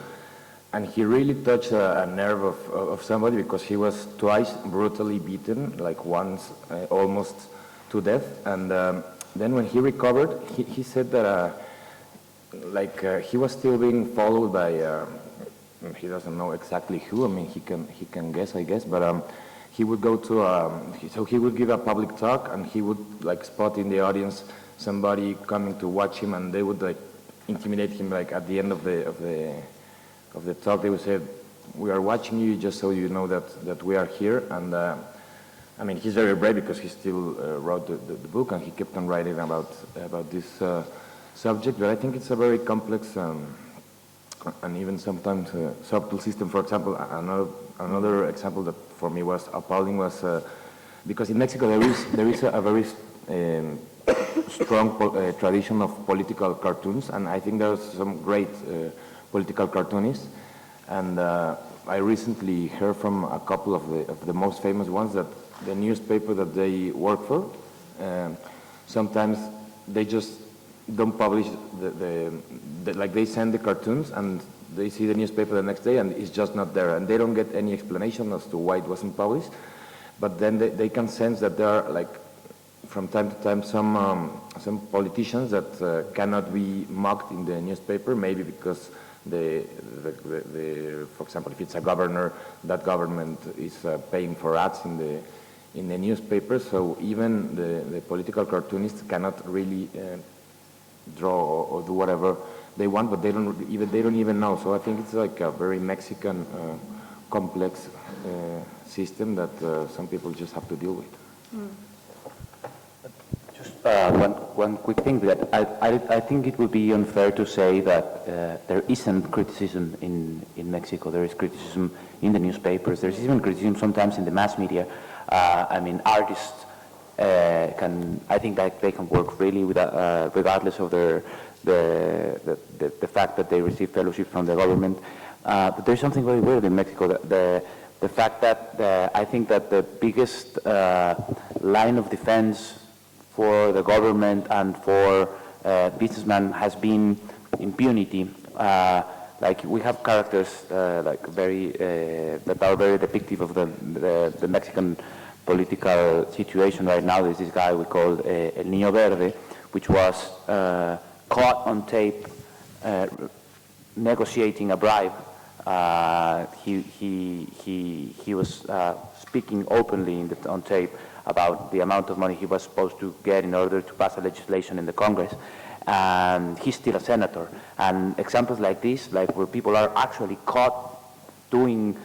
And he really touched a nerve of somebody, because he was twice brutally beaten, like once almost to death. And then when he recovered, he said that he was still being followed by, he doesn't know exactly who. I mean, he can guess, I guess. But he would go to, so he would give a public talk, and he would like spot in the audience somebody coming to watch him, and they would like intimidate him. Like at the end of the talk, they would say, "We are watching you, just so you know that we are here." And I mean, he's very brave, because he still wrote the book, and he kept on writing about this subject. But I think it's a very complex and even sometimes subtle system. For example, another example that for me was appalling was because in Mexico there is a very strong tradition of political cartoons, and I think there's some great political cartoonists. And I recently heard from a couple of the most famous ones that the newspaper that they work for, sometimes they just don't publish like they send the cartoons, and they see the newspaper the next day and it's just not there, and they don't get any explanation as to why it wasn't published. But then they can sense that there are, like, from time to time, some politicians that cannot be mocked in the newspaper, maybe because for example, if it's a governor, that government is paying for ads in the newspaper. So even the political cartoonists cannot really draw or do whatever they want, but they don't even know. So I think it's like a very Mexican complex system that some people just have to deal with. Just one quick thing, that I think it would be unfair to say that there isn't criticism in Mexico. There is criticism in the newspapers. There's even criticism sometimes in the mass media. I mean, artists I think that they can work really with regardless of the fact that they receive fellowship from the government. But there's something very weird in Mexico. The fact that I think that the biggest line of defense for the government and for businessmen has been impunity. Like we have characters like that are very depictive of the Mexican political situation right now. There's this guy we call El Niño Verde, which was caught on tape negotiating a bribe. He was speaking openly on tape about the amount of money he was supposed to get in order to pass a legislation in the Congress. And he's still a senator. And examples like this, like where people are actually caught doing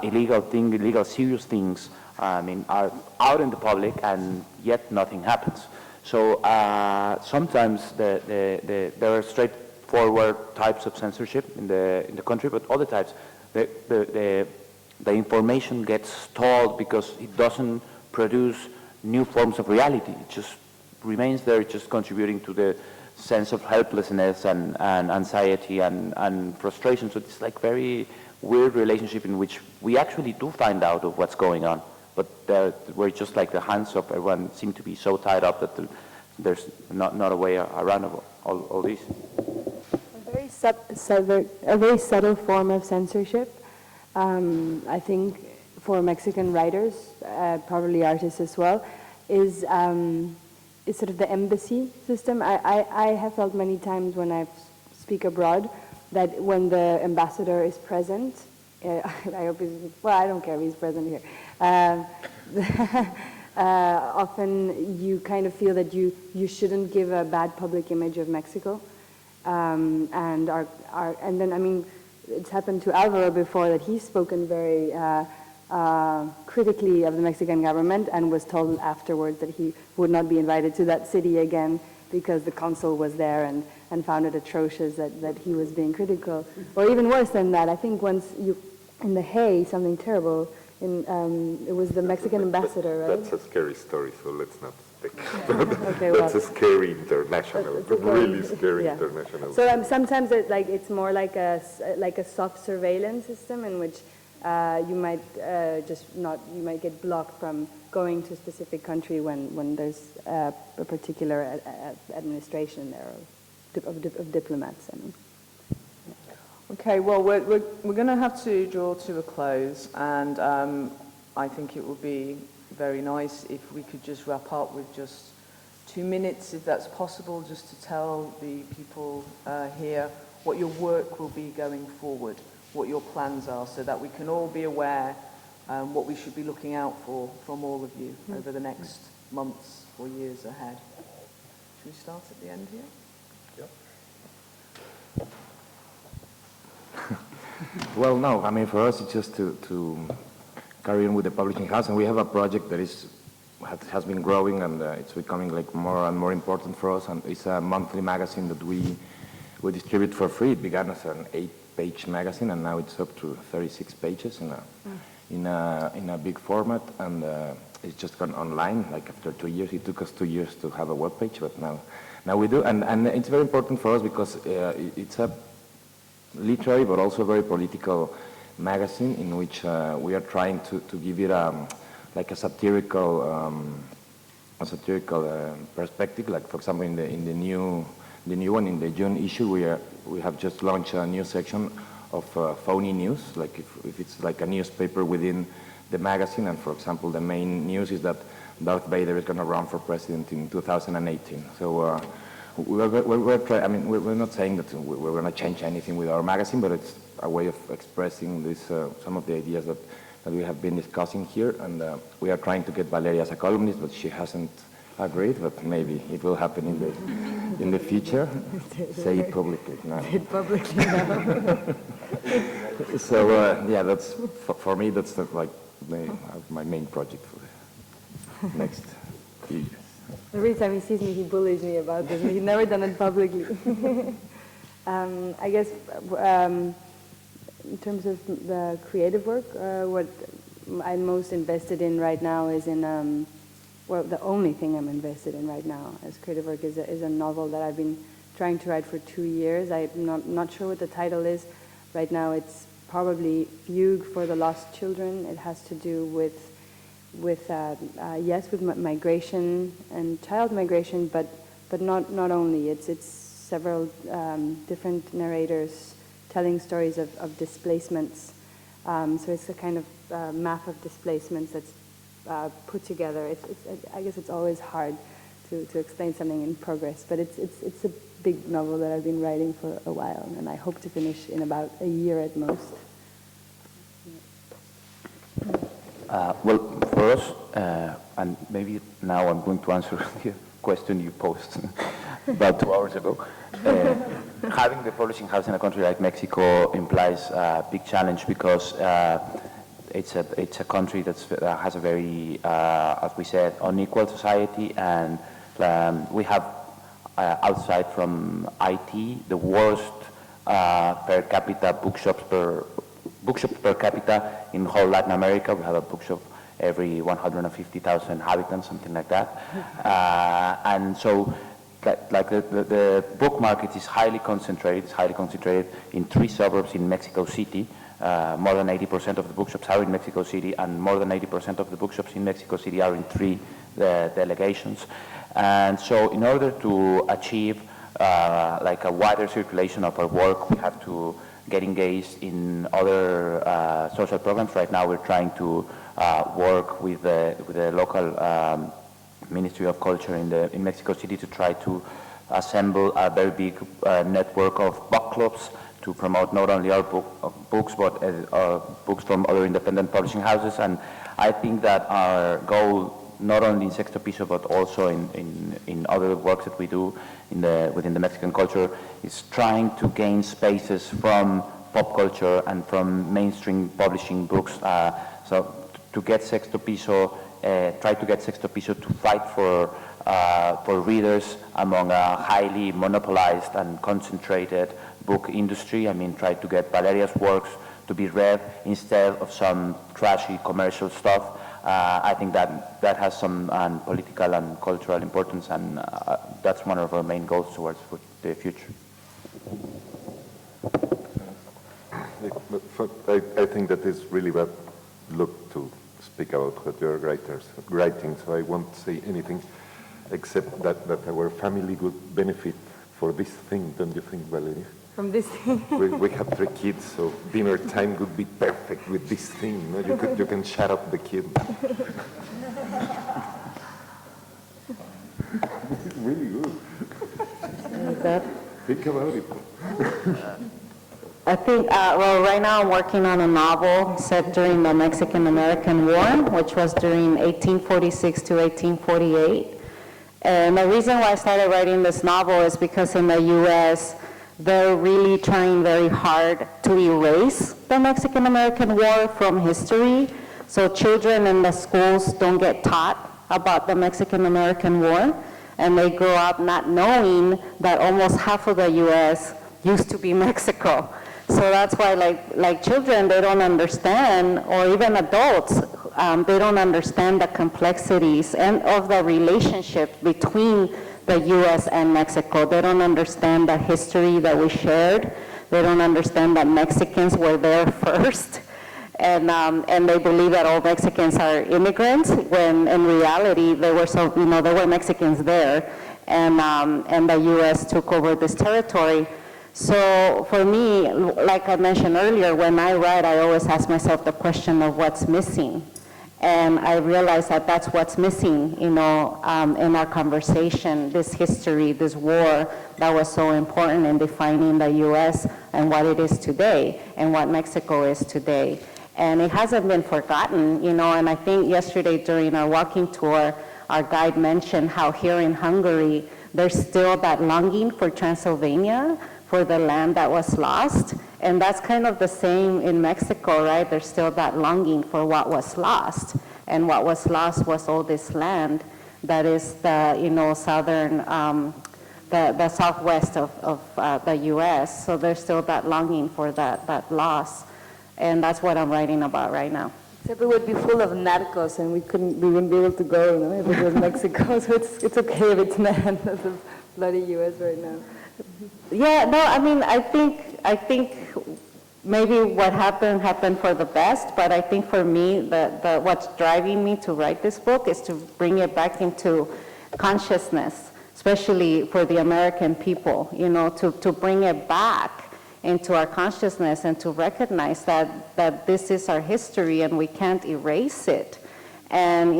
illegal serious things, are out in the public, and yet nothing happens. So sometimes there are straightforward types of censorship in the country, but other types, the information gets stalled because it doesn't produce new forms of reality. It just remains there, just contributing to the sense of helplessness and anxiety and frustration. So it's like very weird relationship in which we actually do find out of what's going on, but we're just like the hands of everyone seem to be so tied up that there's not a way around all this. A very subtle form of censorship. I think for Mexican writers, probably artists as well, is sort of the embassy system. I have felt many times when I speak abroad that when the ambassador is present, I hope I don't care if he's present here. Often you kind of feel that you shouldn't give a bad public image of Mexico. And then, I mean, it's happened to Alvaro before that he's spoken very critically of the Mexican government and was told afterwards that he would not be invited to that city again because the consul was there and found it atrocious that he was being critical. Or even worse than that, I think once in The Hague, something terrible, it was the Mexican ambassador, right? That's a scary story, so let's not speak. Okay, That's a scary international, really scary international. So sometimes it's more like a soft surveillance system in which you might you might get blocked from going to a specific country when there's a particular administration there of diplomats. I mean. Okay, well, we're going to have to draw to a close, and I think it would be very nice if we could just wrap up with just 2 minutes, if that's possible, just to tell the people here what your work will be going forward, what your plans are, so that we can all be aware what we should be looking out for from all of you over the next months or years ahead. Should we start at the end here? Well, no, I mean, for us, it's just to carry on with the publishing house, and we have a project that has been growing, and it's becoming like more and more important for us, and it's a monthly magazine that we distribute for free. It began as an 8-page magazine, and now it's up to 36 pages in a big format, and it's just gone online. Like after 2 years, it took us 2 years to have a web page, but now we do, and it's very important for us because it's a literary but also very political magazine in which we are trying to give it like a satirical perspective. Like for example, in the new one, in the June issue, we have just launched a new section of phony news. Like if it's like a newspaper within the magazine, and for example, the main news is that Darth Vader is going to run for president in 2018. So. We're not saying that we're going to change anything with our magazine, but it's a way of expressing some of the ideas that we have been discussing here, and we are trying to get Valeria as a columnist, but she hasn't agreed, but maybe it will happen in the future. Say it publicly. No. Say it publicly now. So yeah, that's for me. That's like my main project for the next few years. Every time he sees me, he bullies me about this. He's never done it publicly. I guess in terms of the creative work, what I'm most invested in right now is in, well, the only thing I'm invested in right now as creative work is a novel that I've been trying to write for 2 years. I'm not sure what the title is. Right now it's probably Fugue for the Lost Children. It has to do with migration and child migration, but not only. It's several different narrators telling stories of displacements. So it's a kind of map of displacements that's put together. I guess it's always hard to explain something in progress, but it's a big novel that I've been writing for a while, and I hope to finish in about a year at most. Well, for us, and maybe now I'm going to answer the question you posed about 2 hours ago. Having the publishing house in a country like Mexico implies a big challenge because it's a country that has a very, as we said, unequal society, and we have outside from IT the worst per capita bookshops per capita in whole Latin America. We have a bookshop every 150,000 inhabitants, something like that, and so. Like the book market is highly concentrated. It's highly concentrated in 3 suburbs in Mexico City. More than 80% of the bookshops are in Mexico City, and more than 80% of the bookshops in Mexico City are in 3 delegations. And so, in order to achieve like a wider circulation of our work, we have to get engaged in other social programs. Right now, we're trying to work with the local. Ministry of Culture in Mexico City to try to assemble a very big network of book clubs to promote not only our books but books from other independent publishing houses. And I think that our goal, not only in Sexto Piso but also in other works that we do within the Mexican culture, is trying to gain spaces from pop culture and from mainstream publishing books. So to get Sexto Piso. Try to get Sexto Piso to fight for readers among a highly monopolized and concentrated book industry. I mean, try to get Valeria's works to be read instead of some trashy commercial stuff. I think that has some political and cultural importance, and that's one of our main goals towards the future. I think that is really what look to speak about what your writing, so I won't say anything except that our family would benefit for this thing, don't you think, Valeria? From this thing? we have 3 kids, so dinner time would be perfect with this thing. No? You can shut up the kid. It's really good. Think about it. I think, well, right now I'm working on a novel set during the Mexican-American War, which was during 1846 to 1848. And the reason why I started writing this novel is because in the U.S., they're really trying very hard to erase the Mexican-American War from history. So children in the schools don't get taught about the Mexican-American War, and they grow up not knowing that almost half of the U.S. used to be Mexico. So that's why, like children, they don't understand, or even adults, they don't understand the complexities and of the relationship between the U.S. and Mexico. They don't understand the history that we shared. They don't understand that Mexicans were there first, and they believe that all Mexicans are immigrants, when in reality there were Mexicans there, and the U.S. took over this territory. So for me, like I mentioned earlier, when I write, I always ask myself the question of what's missing. And I realize that that's what's missing, in our conversation, this history, this war that was so important in defining the U.S. and what it is today and what Mexico is today. And it hasn't been forgotten, and I think yesterday during our walking tour, our guide mentioned how here in Hungary, there's still that longing for Transylvania, for the land that was lost. And that's kind of the same in Mexico, right? There's still that longing for what was lost. And what was lost was all this land that is the, southern, the southwest of the US. So there's still that longing for that loss. And that's what I'm writing about right now. Except it would be full of narcos, and we wouldn't be able to go, if it was Mexico. So it's okay if it's not the bloody US right now. Yeah, no, I mean, I think maybe what happened for the best, but I think for me, what's driving me to write this book is to bring it back into consciousness, especially for the American people, to bring it back into our consciousness and to recognize that this is our history and we can't erase it. And,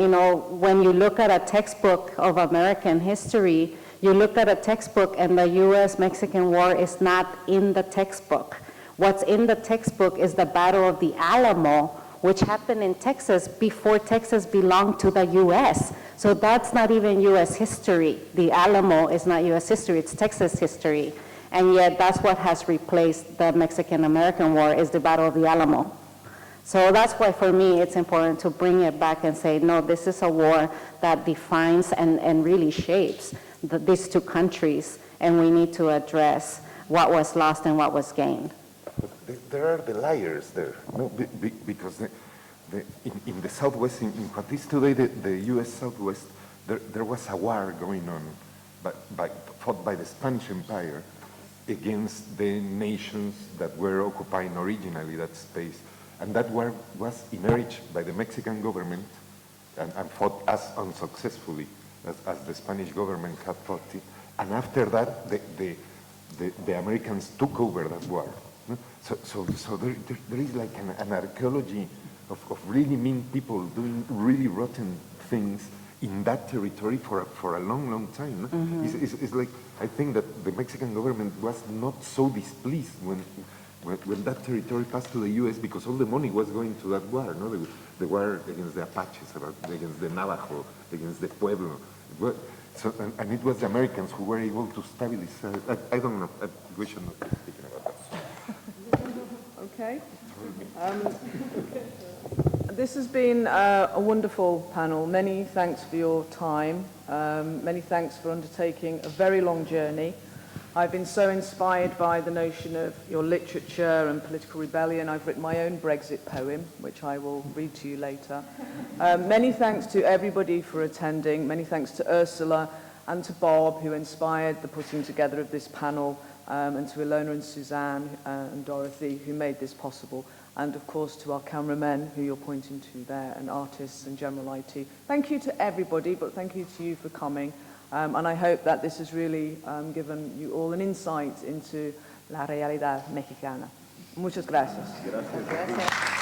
when you look at a textbook of American history, you look at a textbook and the U.S.-Mexican War is not in the textbook. What's in the textbook is the Battle of the Alamo, which happened in Texas before Texas belonged to the U.S. So that's not even U.S. history. The Alamo is not U.S. history, it's Texas history. And yet that's what has replaced the Mexican-American War, is the Battle of the Alamo. So that's why for me it's important to bring it back and say, no, this is a war that defines and really shapes these two countries, and we need to address what was lost and what was gained. But there are the liars there, no? Because in the Southwest, in what is today the U.S. Southwest, there was a war going on, fought by the Spanish Empire against the nations that were occupying originally that space. And that war was emerged by the Mexican government and fought as unsuccessfully as the Spanish government had fought it. And after that, the Americans took over that war. So there is like an archaeology of really mean people doing really rotten things in that territory for a long, long time. It's like, I think that the Mexican government was not so displeased when that territory passed to the U.S. because all the money was going to that war, no? The war against the Apaches, against the Navajo, against the Pueblo. And it was the Americans who were able to stabilize. I don't know. We should not be speaking about that. Okay. This has been a wonderful panel. Many thanks for your time. Many thanks for undertaking a very long journey. I've been so inspired by the notion of your literature and political rebellion. I've written my own Brexit poem, which I will read to you later. Many thanks to everybody for attending. Many thanks to Ursula and to Bob, who inspired the putting together of this panel, and to Ilona and Suzanne and Dorothy, who made this possible. And of course to our cameramen, who you're pointing to there, and artists and general IT. Thank you to everybody, but thank you to you for coming. And I hope that this has really given you all an insight into la realidad mexicana. Muchas gracias. Gracias.